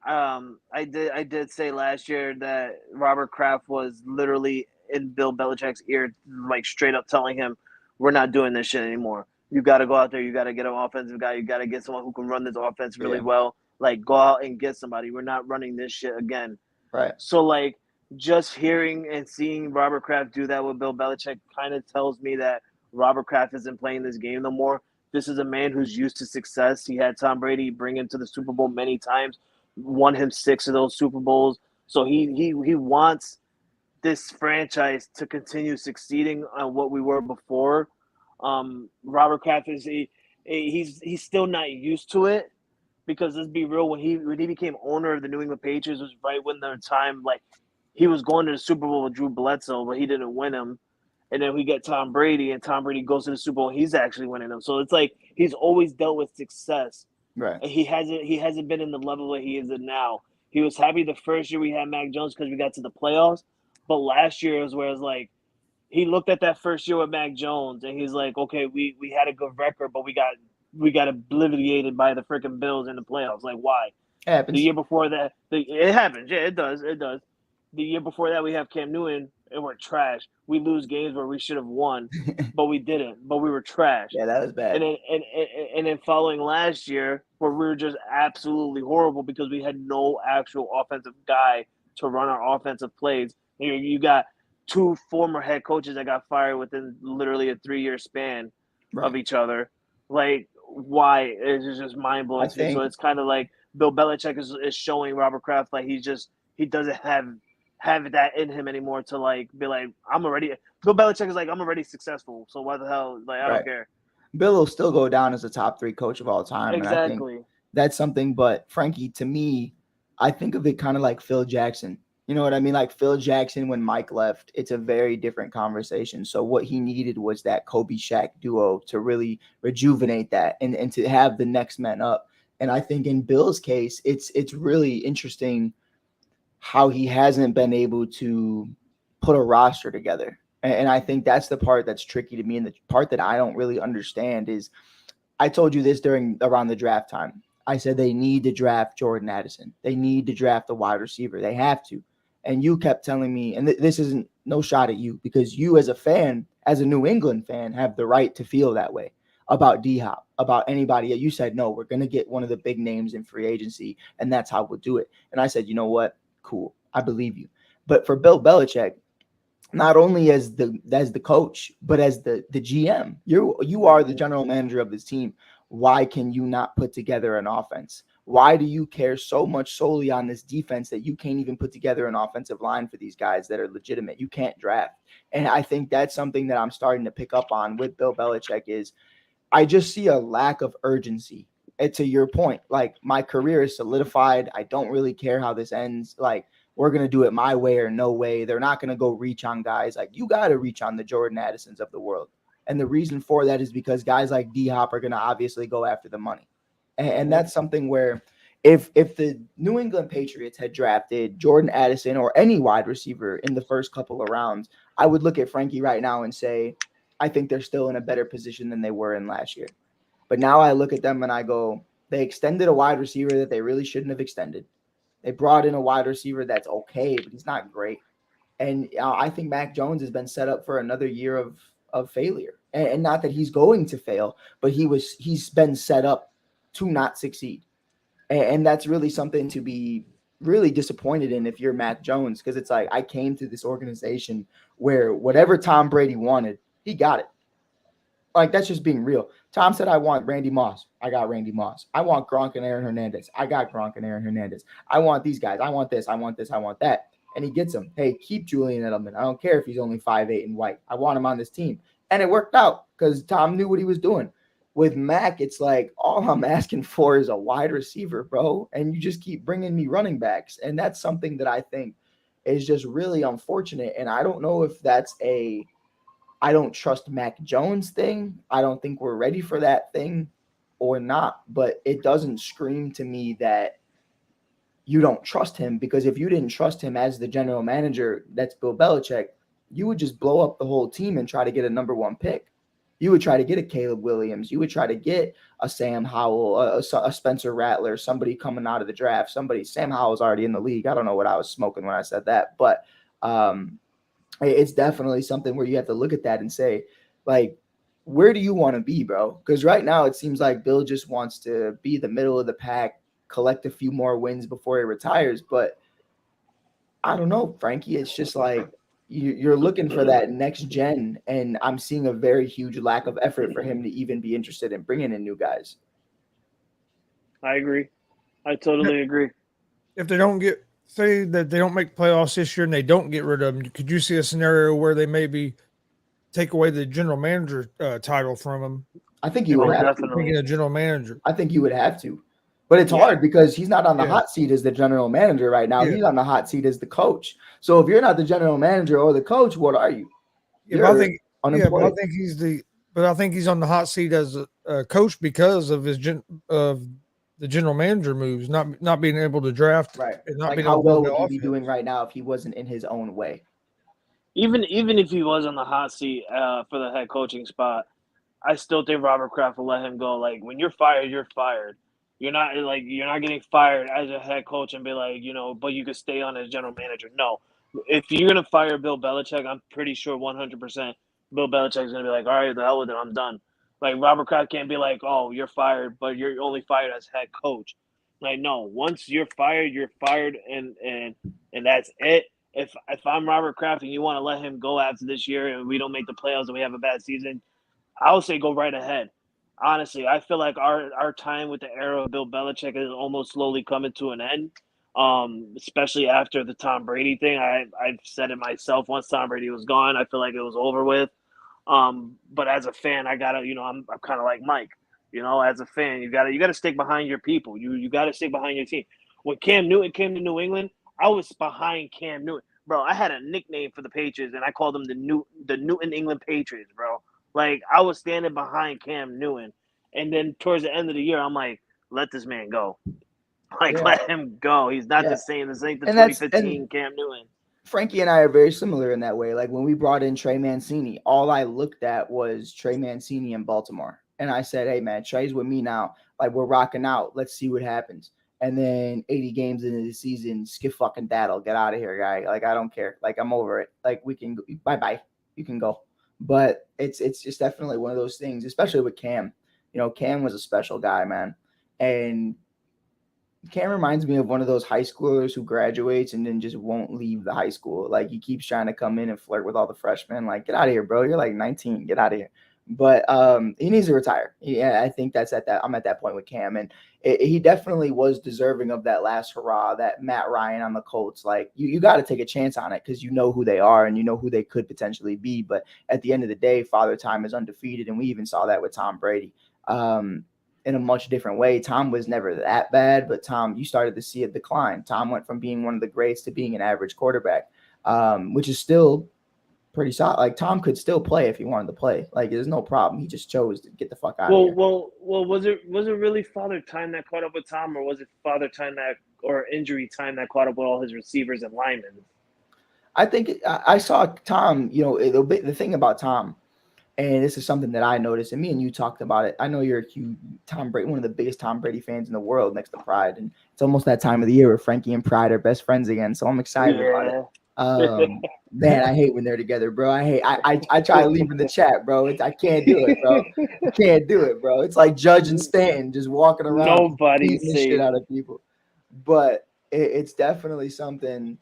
I did say last year that Robert Kraft was literally in Bill Belichick's ear, like straight up telling him, "We're not doing this shit anymore. You got to go out there. You got to get an offensive guy. You got to get someone who can run this offense really well. Like, go out and get somebody. We're not running this shit again." Right. So, like, just hearing and seeing Robert Kraft do that with Bill Belichick kind of tells me that Robert Kraft isn't playing this game no more. This is a man who's used to success. He had Tom Brady bring him to the Super Bowl many times, won him 6 of those Super Bowls. So he wants this franchise to continue succeeding on what we were before. Robert Kraft is he's still not used to it, because let's be real, when he became owner of the New England Patriots was right when their time, like, he was going to the Super Bowl with Drew Bledsoe, but he didn't win him. And then we get Tom Brady, and Tom Brady goes to the Super Bowl, and he's actually winning them. So it's like he's always dealt with success. Right. And he hasn't been in the level that he is in now. He was happy the first year we had Mac Jones because we got to the playoffs. But last year is where it's like he looked at that first year with Mac Jones, and he's like, okay, we had a good record, but we got obliterated by the freaking Bills in the playoffs. Like, why? It happens. The year before that, it happens. Yeah, it does. It does. The year before that, we have Cam Newton, and we're trash. We lose games where we should have won, but we didn't. But we were trash. Yeah, that was bad. And then following last year, where we were just absolutely horrible because we had no actual offensive guy to run our offensive plays. You got two former head coaches that got fired within literally a 3-year span of each other. Like, why? It's just mind blowing to me. So it's kind of like Bill Belichick is showing Robert Kraft like he doesn't have that in him anymore to like be like, I'm already. Bill Belichick is like, I'm already successful, so what the hell? Like, I don't care. Bill will still go down as a top 3 coach of all time. Exactly. And I think that's something. But Frankie, to me, I think of it kind of like Phil Jackson. You know what I mean? Like Phil Jackson, when Mike left, it's a very different conversation. So what he needed was that Kobe Shaq duo to really rejuvenate that and to have the next man up. And I think in Bill's case, it's really interesting how he hasn't been able to put a roster together. And I think that's the part that's tricky to me. And the part that I don't really understand is, I told you this around the draft time. I said they need to draft Jordan Addison. They need to draft a wide receiver. They have to. And you kept telling me, and this isn't no shot at you, because you as a fan, as a New England fan, have the right to feel that way about D-Hop, about anybody. You said, no, we're going to get one of the big names in free agency, and that's how we'll do it. And I said, you know what? Cool. I believe you. But for Bill Belichick, not only as the coach, but as the GM, you are the general manager of this team. Why can you not put together an offense? Why do you care so much solely on this defense that you can't even put together an offensive line for these guys that are legitimate? You can't draft. And I think that's something that I'm starting to pick up on with Bill Belichick is I just see a lack of urgency. And to your point, like, my career is solidified. I don't really care how this ends. Like, we're going to do it my way or no way. They're not going to go reach on guys. Like, you got to reach on the Jordan Addisons of the world. And the reason for that is because guys like D-Hop are going to obviously go after the money. And that's something where if the New England Patriots had drafted Jordan Addison or any wide receiver in the first couple of rounds, I would look at Frankie right now and say, I think they're still in a better position than they were in last year. But now I look at them and I go, they extended a wide receiver that they really shouldn't have extended. They brought in a wide receiver that's okay, but he's not great. And I think Mac Jones has been set up for another year of failure. And not that he's going to fail, but he's been set up to not succeed. And that's really something to be really disappointed in if you're Mac Jones, because it's like, I came to this organization where whatever Tom Brady wanted, he got it. Like, that's just being real. Tom said, I want Randy Moss. I got Randy Moss. I want Gronk and Aaron Hernandez. I got Gronk and Aaron Hernandez. I want these guys. I want this. I want this. I want that. And he gets them. Hey, keep Julian Edelman. I don't care if he's only 5'8" and white. I want him on this team. And it worked out because Tom knew what he was doing. With Mac, it's like, all I'm asking for is a wide receiver, bro. And you just keep bringing me running backs. And that's something that I think is just really unfortunate. And I don't know if that's I don't trust Mac Jones thing. I don't think we're ready for that thing or not. But it doesn't scream to me that you don't trust him, because if you didn't trust him as the general manager, that's Bill Belichick, you would just blow up the whole team and try to get a number 1 pick. You would try to get a Caleb Williams. You would try to get a Sam Howell, a Spencer Rattler, somebody coming out of the draft. Sam Howell's already in the league. I don't know what I was smoking when I said that, but it's definitely something where you have to look at that and say, like, where do you want to be, bro? Because right now it seems like Bill just wants to be the middle of the pack, collect a few more wins before he retires. But I don't know, Frankie. It's just like you're looking for that next gen, and I'm seeing a very huge lack of effort for him to even be interested in bringing in new guys. I agree. I totally agree. If they don't say that they don't make playoffs this year and they don't get rid of him, could you see a scenario where they maybe take away the general manager title from him? I think you would have to. Being a general manager. I think you would have to. But it's hard because he's not on the hot seat as the general manager right now. He's on the hot seat as the coach. So if you're not the general manager or the coach, what are you? But I think he's on the hot seat as a coach because of the general manager moves, not being able to draft. Right. And not like being how able well to would he be doing right now if he wasn't in his own way? Even if he was on the hot seat for the head coaching spot, I still think Robert Kraft will let him go. Like when you're fired, you're fired. You're not getting fired as a head coach and be like, but you could stay on as general manager. No. If you're gonna fire Bill Belichick, I'm pretty sure 100% Bill Belichick's gonna be like, all right, the hell with it, I'm done. Like Robert Kraft can't be like, oh, you're fired, but you're only fired as head coach. Like no, once you're fired, and that's it. If I'm Robert Kraft and you want to let him go after this year and we don't make the playoffs and we have a bad season, I would say go right ahead. Honestly, I feel like our time with the era of Bill Belichick is almost slowly coming to an end. Especially after the Tom Brady thing. I've said it myself. Once Tom Brady was gone, I feel like it was over with. But as a fan, I gotta, I'm kind of like Mike. As a fan, you gotta stick behind your people. You gotta stick behind your team. When Cam Newton came to New England, I was behind Cam Newton, bro. I had a nickname for the Patriots, and I called them the New England Patriots, bro. Like I was standing behind Cam Newton, and then towards the end of the year, I'm like, let this man go. Like Yeah, let him go. He's not yeah. the same. This ain't the And 2015 Cam Newton. Frankie and I are very similar in that way. Like when we brought in Trey Mancini, all I looked at was Trey Mancini in Baltimore. And I said, hey, man, Trey's with me now. Like we're rocking out. Let's see what happens. And then 80 games into the season, skip fucking daddle. Get out of here, guy. Like, I don't care. Like, I'm over it. Like, we can bye-bye. You can go. But it's just definitely one of those things, especially with Cam. Cam was a special guy, man. And Cam reminds me of one of those high schoolers who graduates and then just won't leave the high school. Like he keeps trying to come in and flirt with all the freshmen. Like, get out of here, bro. You're like 19. Get out of here. But he needs to retire. Yeah, I think I'm at that point with Cam, and he definitely was deserving of that last hurrah, that Matt Ryan on the Colts. Like you got to take a chance on it because you know who they are and you know who they could potentially be. But at the end of the day, Father Time is undefeated, and we even saw that with Tom Brady. In a much different way. Tom was never that bad, but Tom, you started to see a decline. Tom went from being one of the greats to being an average quarterback, which is still pretty solid. Like Tom could still play if he wanted to play. Like there's no problem. He just chose to get the fuck out of here. Well. Was it really Father Time that caught up with Tom, or was it Father Time or injury time that caught up with all his receivers and linemen? I think I saw Tom. The thing about Tom. And this is something that I noticed, and me and you talked about it. I know you're a huge Tom Brady, one of the biggest Tom Brady fans in the world, next to Pride. And it's almost that time of the year where Frankie and Pride are best friends again. So I'm excited about it. Man, I hate when they're together, bro. I try to leave in the chat, bro. I can't do it, bro. I can't do it, bro. It's like Judge and Stanton just walking around Nobody's beating the shit out of people. But it's definitely something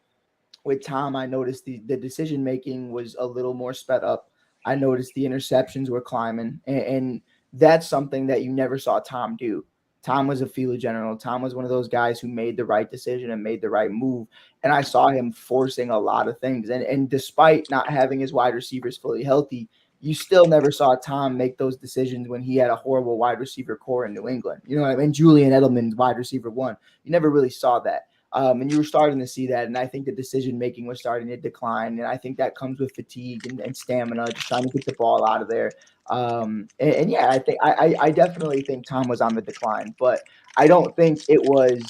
with Tom. I noticed the decision making was a little more sped up. I noticed the interceptions were climbing, and that's something that you never saw Tom do. Tom was a field general. Tom was one of those guys who made the right decision and made the right move. And I saw him forcing a lot of things. And despite not having his wide receivers fully healthy, you still never saw Tom make those decisions when he had a horrible wide receiver core in New England. You know what I mean? Julian Edelman's wide receiver one. You never really saw that. And you were starting to see that. And I think the decision-making was starting to decline. And I think that comes with fatigue and stamina, just trying to get the ball out of there. Yeah, I think I definitely think Tom was on the decline, but I don't think it was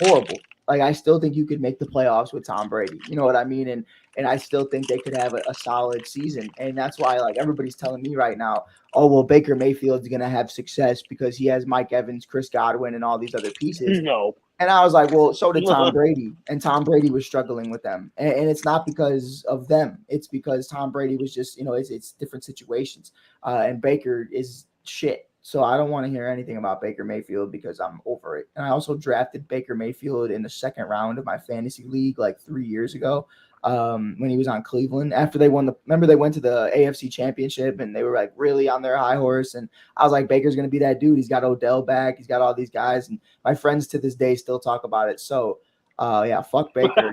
horrible. Like, I still think you could make the playoffs with Tom Brady. You know what I mean? And I still think they could have a solid season. And that's why, like, everybody's telling me right now, oh, well, Baker Mayfield's going to have success because he has Mike Evans, Chris Godwin, and all these other pieces. No. And I was like, well, so did Tom Brady. And Tom Brady was struggling with them. And it's not because of them. It's because Tom Brady was just, it's different situations. And Baker is shit. So I don't want to hear anything about Baker Mayfield because I'm over it. And I also drafted Baker Mayfield in the second round of my fantasy league like 3 years ago. When he was on Cleveland after they remember they went to the AFC Championship and they were like really on their high horse. And I was like, Baker's going to be that dude. He's got Odell back. He's got all these guys. And my friends to this day still talk about it. So, yeah, fuck Baker.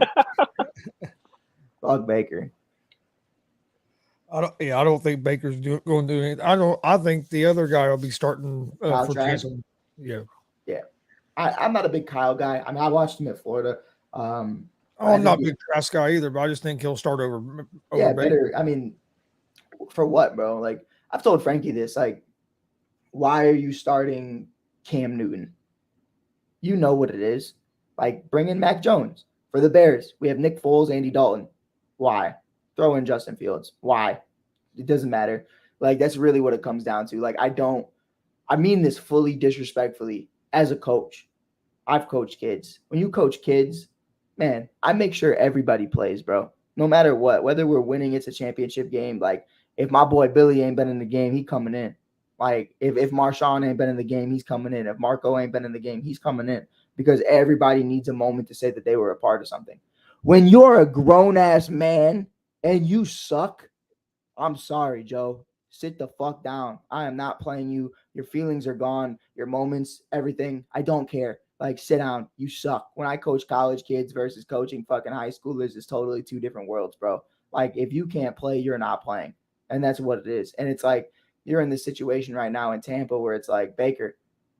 Fuck Baker. I don't think Baker's going to do anything. I think the other guy will be starting for Trask. Yeah. I'm not a big Kyle guy. I mean, I watched him at Florida. I'm not a big Trask guy either, but I just think he'll start over yeah, Baker. better. I mean, for what, bro? Like, I've told Frankie this. Like, why are you starting Cam Newton? You know what it is. Like, bring in Mac Jones. For the Bears, we have Nick Foles, Andy Dalton. Why? Throw in Justin Fields. Why? It doesn't matter. Like, that's really what it comes down to. Like, I mean this fully disrespectfully as a coach. I've coached kids. When you coach kids, man, I make sure everybody plays, bro. No matter what, whether we're winning, it's a championship game. Like, if my boy Billy ain't been in the game, he coming in. Like, if Marshawn ain't been in the game, he's coming in. If Marco ain't been in the game, he's coming in. Because everybody needs a moment to say that they were a part of something. When you're a grown-ass man and you suck, I'm sorry, Joe. Sit the fuck down. I am not playing you. Your feelings are gone. Your moments, everything. I don't care. Like, sit down. You suck. When I coach college kids versus coaching fucking high schoolers, it's totally two different worlds, bro. Like, if you can't play, you're not playing. And that's what it is. And it's like, you're in this situation right now in Tampa where it's like, Baker,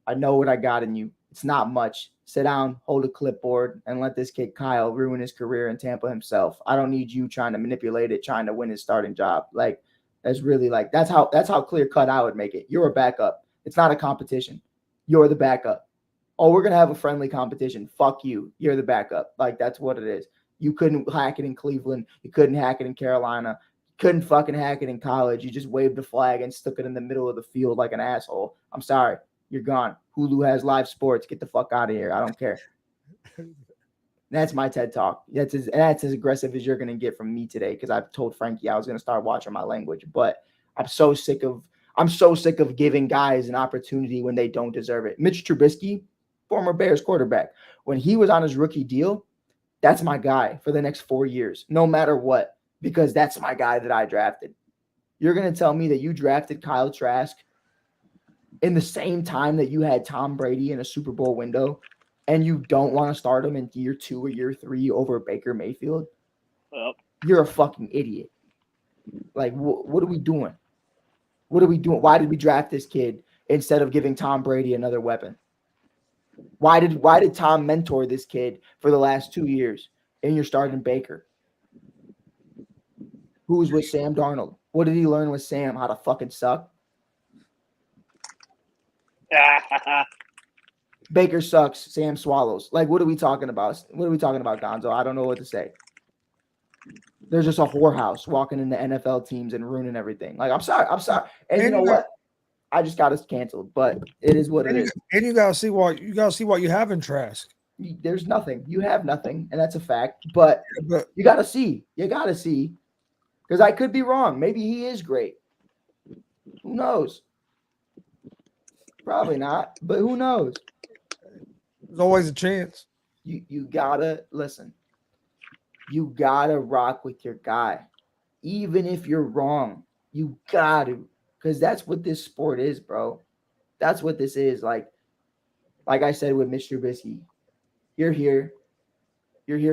I know what I got in you. It's not much. Sit down, hold a clipboard, and let this kid Kyle ruin his career in Tampa himself. I don't need you trying to manipulate it, trying to win his starting job. Like, that's really like, that's how clear cut I would make it. You're a backup. It's not a competition. You're the backup. Oh, we're going to have a friendly competition. Fuck you. You're the backup. Like, that's what it is. You couldn't hack it in Cleveland. You couldn't hack it in Carolina. You couldn't fucking hack it in college. You just waved the flag and stuck it in the middle of the field like an asshole. I'm sorry. You're gone. Hulu has live sports. Get the fuck out of here. I don't care. That's my TED Talk. That's as aggressive as you're going to get from me today, because I've told Frankie I was going to start watching my language. But I'm so sick of giving guys an opportunity when they don't deserve it. Mitch Trubisky, former Bears quarterback, when he was on his rookie deal, that's my guy for the next 4 years, no matter what, because that's my guy that I drafted. You're going to tell me that you drafted Kyle Trask in the same time that you had Tom Brady in a Super Bowl window, and you don't want to start him in year 2 or year 3 over Baker Mayfield? Yep. You're a fucking idiot. Like, what are we doing? What are we doing? Why did we draft this kid instead of giving Tom Brady another weapon? Why did Tom mentor this kid for the last 2 years and you're starting Baker? Who was with Sam Darnold? What did he learn with Sam? How to fucking suck? Baker sucks. Sam swallows. Like, what are we talking about? What are we talking about, Gonzo? I don't know what to say. There's just a whorehouse walking into NFL teams and ruining everything. Like, I'm sorry. And you know what? I just got us canceled, but it is what it is. And you gotta see what you have in Trask. There's nothing. You have nothing, and that's a fact. But you gotta see. You gotta see. Because I could be wrong. Maybe he is great. Who knows? Probably not, but who knows? There's always a chance. You gotta listen. You gotta rock with your guy, even if you're wrong. You gotta, because that's what this sport is, bro. That's what this is. Like I said with Mr. Trubisky, you're here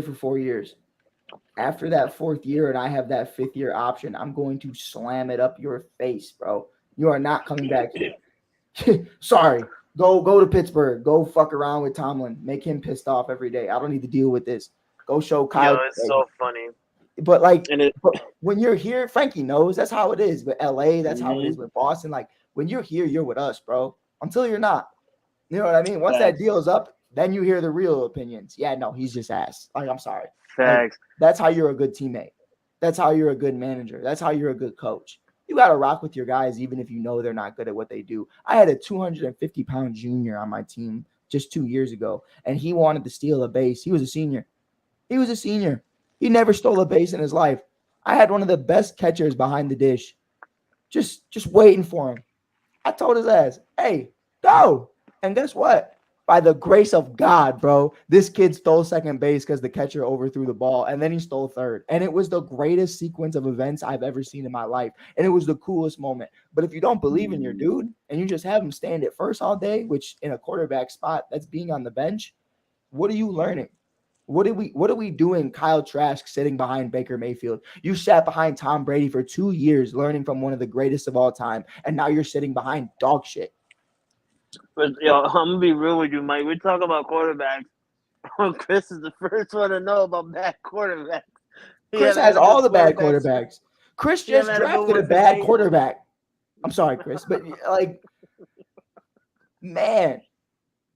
for 4 years. After that 4th year, and I have that 5th year option, I'm going to slam it up your face, bro. You are not coming back here. Sorry. Go to Pittsburgh. Go fuck around with Tomlin. Make him pissed off every day. I don't need to deal with this. Go show Kyle. Yo, it's so funny. But like, but when you're here, Frankie knows that's how it is. With LA, that's how it is with Boston. Like, when you're here, you're with us, bro. Until you're not. You know what I mean? Once that deal is up, then you hear the real opinions. Yeah, no, he's just ass. Like, I'm sorry. facts. Like, that's how you're a good teammate. That's how you're a good manager. That's how you're a good coach. You got to rock with your guys, even if you know they're not good at what they do. I had a 250-pound junior on my team just 2 years ago, and he wanted to steal a base. He was a senior. He never stole a base in his life. I had one of the best catchers behind the dish, just waiting for him. I told his ass, hey, go. And guess what? By the grace of God, bro, this kid stole second base because the catcher overthrew the ball, and then he stole third. And it was the greatest sequence of events I've ever seen in my life. And it was the coolest moment. But if you don't believe in your dude and you just have him stand at first all day, which in a quarterback spot, that's being on the bench, what are you learning? What are we doing, Kyle Trask, sitting behind Baker Mayfield? You sat behind Tom Brady for 2 years learning from one of the greatest of all time, and now you're sitting behind dog shit. But yo, I'm gonna be real with you, Mike. We talk about quarterbacks. Chris is the first one to know about bad quarterbacks. Chris has all the bad quarterbacks. Chris just drafted a bad quarterback. I'm sorry, Chris, but like, man,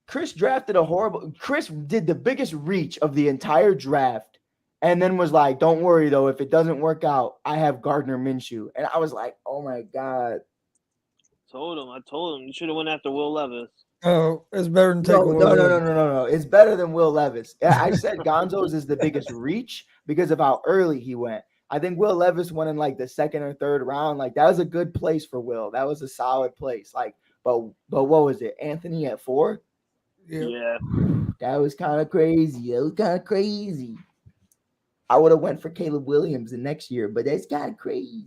Chris drafted a horrible. Chris did the biggest reach of the entire draft And then was like, don't worry, though. If it doesn't work out, I have Gardner Minshew. And I was like, oh, my God. I told him. You should have went after Will Levis. Oh, it's better than No, taking no, Will no, no, Levis. no, no, no. It's better than Will Levis. I said Gonzo's is the biggest reach because of how early he went. I think Will Levis went in like the second or third round. Like that was a good place for Will. That was a solid place. Like, but what was it? Anthony at 4? Yeah. That was kind of crazy. I would have went for Caleb Williams the next year, but that's kind of crazy.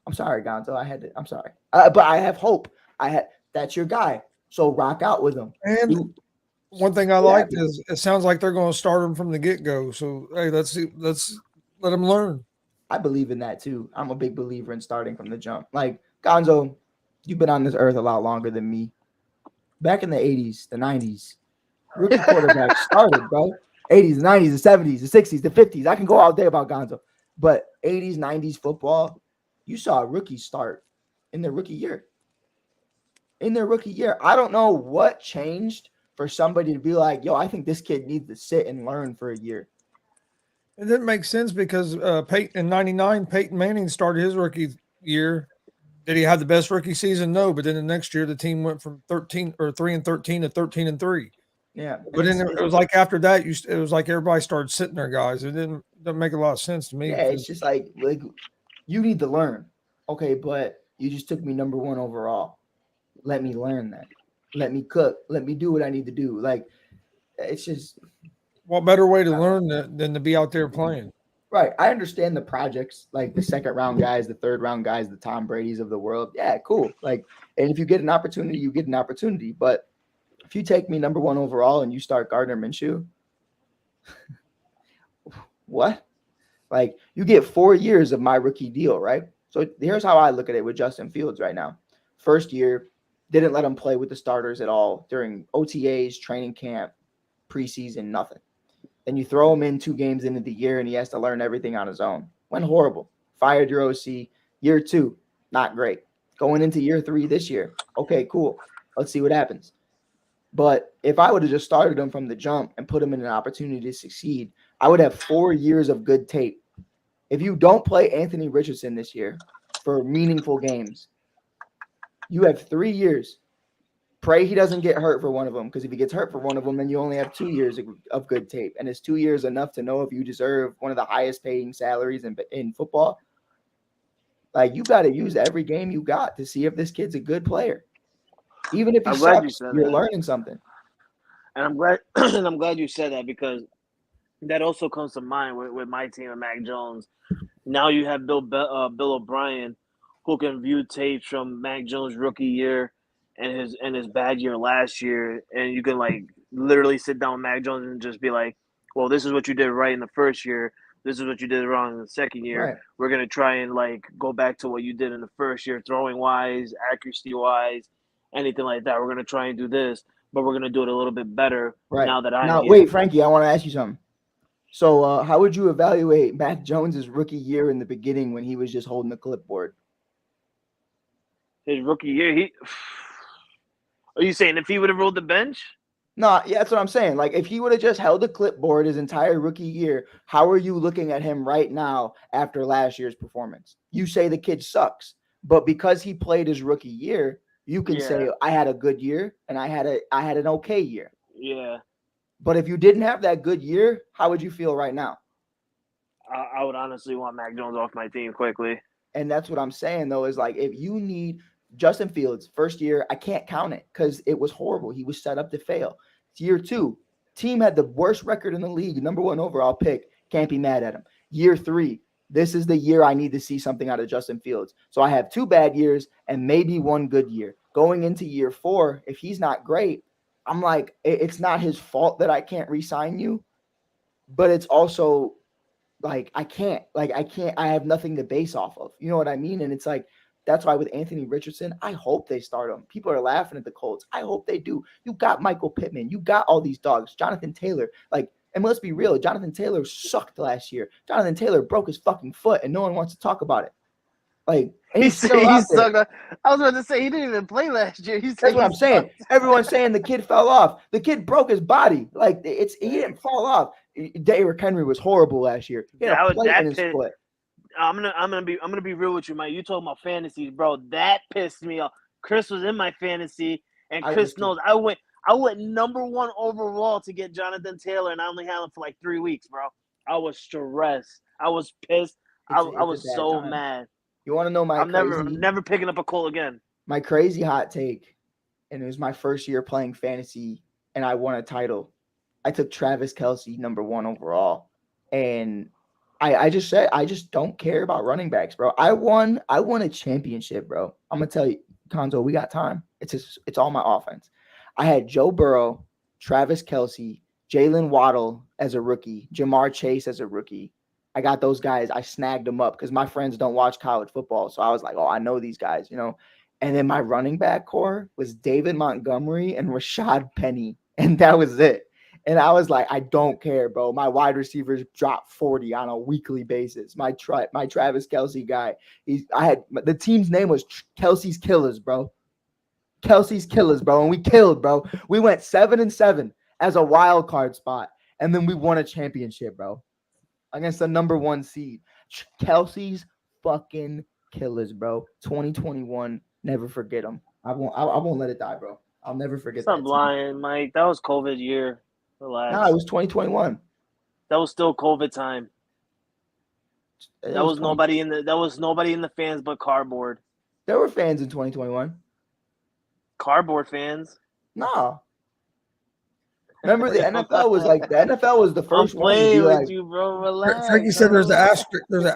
I'm sorry, Gonzo. I'm sorry. But I have hope. That's your guy. So rock out with him. And one thing I liked is it sounds like they're going to start him from the get-go. So hey, let's let him learn. I believe in that too. I'm a big believer in starting from the jump. Like Gonzo, you've been on this earth a lot longer than me. Back in the 80s, the 90s, rookie quarterbacks started, bro. 80s, the 90s, the 70s, the 60s, the 50s. I can go all day about Gonzo. But 80s, 90s football, you saw rookies start in their rookie year. I don't know what changed for somebody to be like, yo, I think this kid needs to sit and learn for a year. It didn't make sense because in '99, Peyton Manning started his rookie year. Did he have the best rookie season? No, but then the next year the team went from 3-13 to 13-3. Yeah, but then it was like after that, it was like everybody started sitting there, guys. It doesn't make a lot of sense to me. Yeah, it's just like you need to learn. Okay, but you just took me number 1 overall. Let me learn that. Let me cook. Let me do what I need to do. Like, it's just. What better way to learn than to be out there playing? Right. I understand the projects, like the second round guys, the third round guys, the Tom Brady's of the world. Yeah, cool. Like, and if you get an opportunity, you get an opportunity. But if you take me number 1 overall and you start Gardner Minshew, what? Like, you get 4 years of my rookie deal, right? So here's how I look at it with Justin Fields right now. First year, didn't let him play with the starters at all during OTAs, training camp, preseason, nothing. Then you throw him in 2 games into the year and he has to learn everything on his own. Went horrible. Fired your OC. Year 2, not great. Going into year 3 this year. Okay, cool. Let's see what happens. But if I would have just started him from the jump and put him in an opportunity to succeed, I would have 4 years of good tape. If you don't play Anthony Richardson this year for meaningful games, you have 3 years. Pray he doesn't get hurt for one of them, because if he gets hurt for one of them, then you only have 2 years of good tape. And is 2 years enough to know if you deserve one of the highest paying salaries in football? Like, you got to use every game you got to see if this kid's a good player. Even if he sucks, you're learning something. And I'm glad I'm glad you said that, because that also comes to mind with my team and Mac Jones. Now you have Bill O'Brien, who can view tapes from Mac Jones' rookie year and his bad year last year, and you can like literally sit down with Mac Jones and just be like, well, this is what you did right in the first year. This is what you did wrong in the second year. Right. We're going to try and like go back to what you did in the first year, throwing wise, accuracy wise, anything like that. We're going to try and do this, but we're going to do it a little bit better now that I'm here. Wait, Frankie, I want to ask you something. So how would you evaluate Mac Jones's rookie year in the beginning when he was just holding the clipboard? His rookie year, are you saying if he would have rolled the bench? No, yeah, that's what I'm saying. Like, if he would have just held the clipboard his entire rookie year, how are you looking at him right now after last year's performance? You say the kid sucks, but because he played his rookie year, you can say I had a good year and I had an okay year. Yeah. But if you didn't have that good year, how would you feel right now? I would honestly want Mac Jones off my team quickly. And that's what I'm saying, though, is like, if you need Justin Fields, first year, I can't count it because it was horrible. He was set up to fail. It's year 2. Team had the worst record in the league, number 1 overall pick. Can't be mad at him. Year 3, this is the year I need to see something out of Justin Fields. So I have 2 bad years and maybe 1 good year. Going into year 4, if he's not great, I'm like, it's not his fault that I can't re-sign you, but it's also like, I have nothing to base off of. You know what I mean? And it's like, that's why with Anthony Richardson, I hope they start him. People are laughing at the Colts. I hope they do. You got Michael Pittman. You got all these dogs. Jonathan Taylor. Like, and let's be real, Jonathan Taylor sucked last year. Jonathan Taylor broke his fucking foot and no one wants to talk about it. Like, and He he's said still he out there. sucked. I was about to say he didn't even play last year. He said That's what he I'm saying. sucked. Everyone's saying the kid fell off. The kid broke his body. Like, he didn't fall off. Derrick Henry was horrible last year. He had a plate in his foot. I'm gonna be real with you, Mike. You talking about fantasies, bro? That pissed me off. Chris was in my fantasy, and I Chris was too. knows I went #1 overall to get Jonathan Taylor, and I only had him for like 3 weeks, bro. I was stressed. I was pissed. I It's a was bad so time. mad. You want to know my I'm crazy? never picking up a Cole again. My crazy hot take, and it was my first year playing fantasy, and I won a title. I took Travis Kelce #1 overall, and I just said I just don't care about running backs, bro. I won a championship, bro. I'm gonna tell you, Konzo, we got time. It's all my offense. I had Joe Burrow, Travis Kelce, Jalen Waddle as a rookie, Jamar Chase as a rookie. I got those guys. I snagged them up because my friends don't watch college football, so I was like, oh, I know these guys, you know. And then my running back core was David Montgomery and Rashad Penny, and that was it. And I was like, I don't care, bro. My wide receivers drop 40 on a weekly basis. My Travis Kelce guy, the team's name was Kelsey's Killers, bro. Kelsey's Killers, bro. And we killed, bro. We went 7-7 as a wild card spot, and then we won a championship, bro, against the #1 seed. Kelsey's fucking Killers, bro. 2021, never forget them. I won't let it die, bro. I'll never forget Stop that. lying, Mike. That was COVID year. Relax. No, it was 2021. That was still COVID time. That was nobody in the fans but cardboard. There were fans in 2021. Cardboard fans. No. Remember the NFL was the first I'm one to be playing with like, you, bro. Relax. Frankie said there's an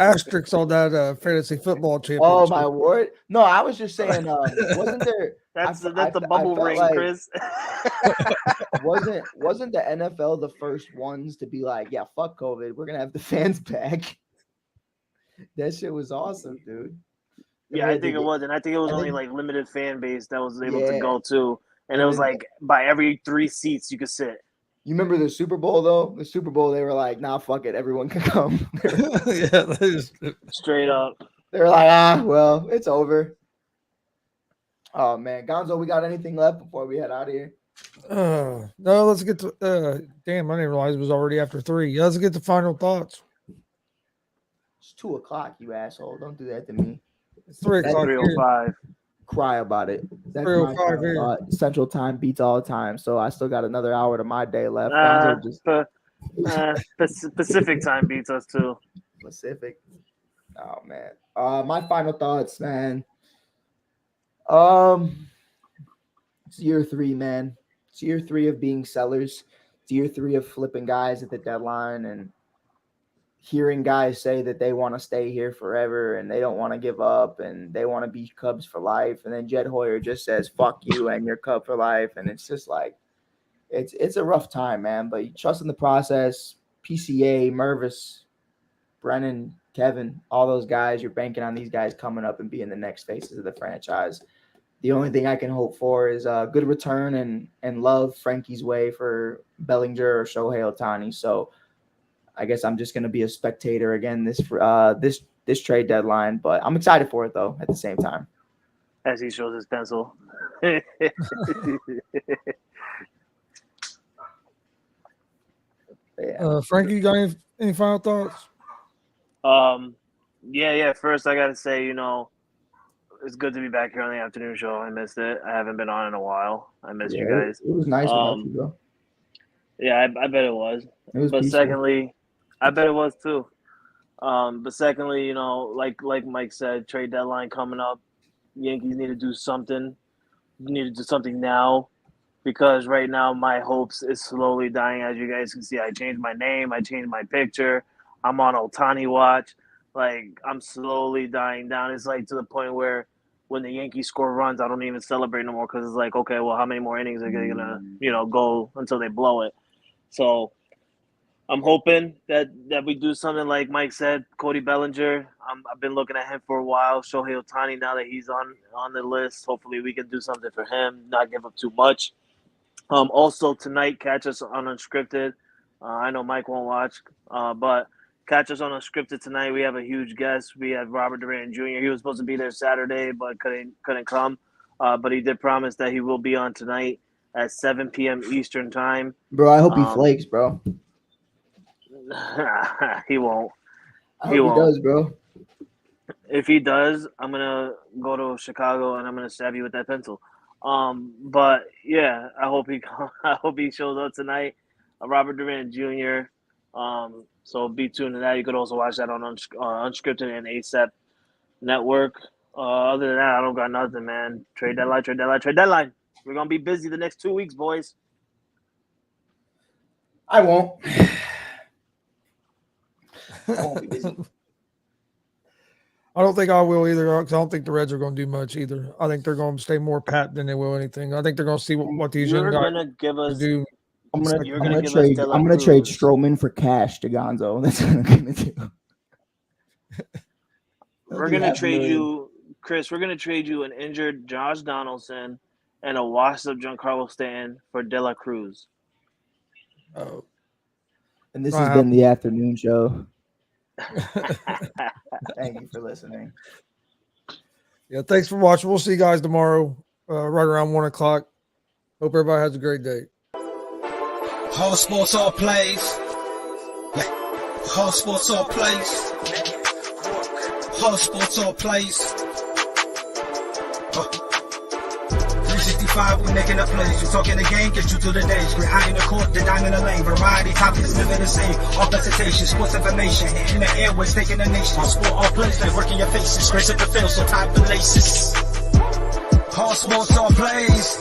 asterisk on that fantasy football championship. oh my word. No, I was just saying, wasn't there That's I the bubble felt ring, like- Chris. wasn't the NFL the first ones to be like, yeah, fuck COVID, we're gonna have the fans back? That shit was awesome, dude. Yeah, I think it was, and I think it was and only then- like limited fan base that was able to Yeah. go to, and And it was then- like by every 3 seats you could sit. You remember the Super Bowl though? The Super Bowl, they were like, nah, fuck it, everyone can come. Yeah, that is- Straight up. They were like, well, it's over. Oh man, Gonzo, we got anything left before we head out of here? no, let's get to. Damn, I didn't realize it was already after 3. Let's get to final thoughts. It's 2:00, you asshole. Don't do that to me. It's 3 That's o'clock. here. 305. Cry about it. That's my 3:05 final here. thought. Central time beats all the time, so I still got another hour to my day left. Uh, Gonzo just Pacific time beats us too. Pacific. Oh man. My final thoughts, man. It's year 3, man. It's year 3 of being sellers. It's year 3 of flipping guys at the deadline and hearing guys say that they want to stay here forever and they don't want to give up and they want to be Cubs for life. And then Jed Hoyer just says, fuck you and you're Cub for life. And it's just like, it's a rough time, man. But you trust in the process. PCA, Mervis, Brennan, Kevin, all those guys, you're banking on these guys coming up and being the next faces of the franchise. The only thing I can hope for is a good return and love Frankie's way for Bellinger or Shohei Ohtani. So I guess I'm just going to be a spectator again this trade deadline, but I'm excited for it though at the same time. As he shows his pencil. Yeah. Frankie, you got any final thoughts? Yeah. First, I gotta say, it's good to be back here on the afternoon show. I missed it. I haven't been on in a while. I missed you guys. It was nice without you, bro. Yeah, I bet it was. It was But peaceful. secondly, I bet it was too. But secondly, like Mike said, trade deadline coming up. Yankees need to do something. You need to do something now, because right now my hopes is slowly dying. As you guys can see, I changed my name. I changed my picture. I'm on Ohtani watch. Like, I'm slowly dying down. It's like to the point where when the Yankees score runs, I don't even celebrate no more, because it's like, okay, well, how many more innings are they gonna go until they blow it? So I'm hoping that we do something like Mike said, Cody Bellinger. I've been looking at him for a while. Shohei Ohtani, now that he's on the list, hopefully we can do something for him, not give up too much. Also tonight, catch us on Unscripted. I know Mike won't watch, but Catch us on Unscripted tonight. We have a huge guest. We have Robert Durant Jr. He was supposed to be there Saturday, but couldn't come. But he did promise that he will be on tonight at 7 p.m. Eastern time. Bro, I hope he flakes, bro. He won't. I hope he does, bro. If he does, I'm gonna go to Chicago and I'm gonna stab you with that pencil. But yeah, I hope he shows up tonight. Robert Durant Jr. So be tuned to that. You could also watch that on Unscripted and ASAP Network. Other than that, I don't got nothing, man. Trade deadline. We're gonna be busy the next 2 weeks, boys. I won't. I won't be busy. I don't think I will either, because I don't think the Reds are going to do much either. I think they're going to stay more pat than they will anything. I think they're going to see what these young guys do. I'm gonna trade Stroman for cash to Gonzo. That's what I'm gonna do. We're gonna trade you, Chris. We're gonna trade you an injured Josh Donaldson and a washed-up Giancarlo Stanton for De La Cruz. Oh. And this has been the afternoon show. Thank you for listening. Yeah, thanks for watching. We'll see you guys tomorrow, right around 1 o'clock. Hope everybody has a great day. All sports, all plays. Yeah. All sports, all plays. All sports, all plays. 365, we making a plays. You talking the game, get you to the days. We're high in the court, the dime in the lane. Variety, topics, living the same. All presentation, sports information. In the airways, taking the nation. All sport, all plays, they working your faces. Grace at the field, so tie the laces. All sports, all plays.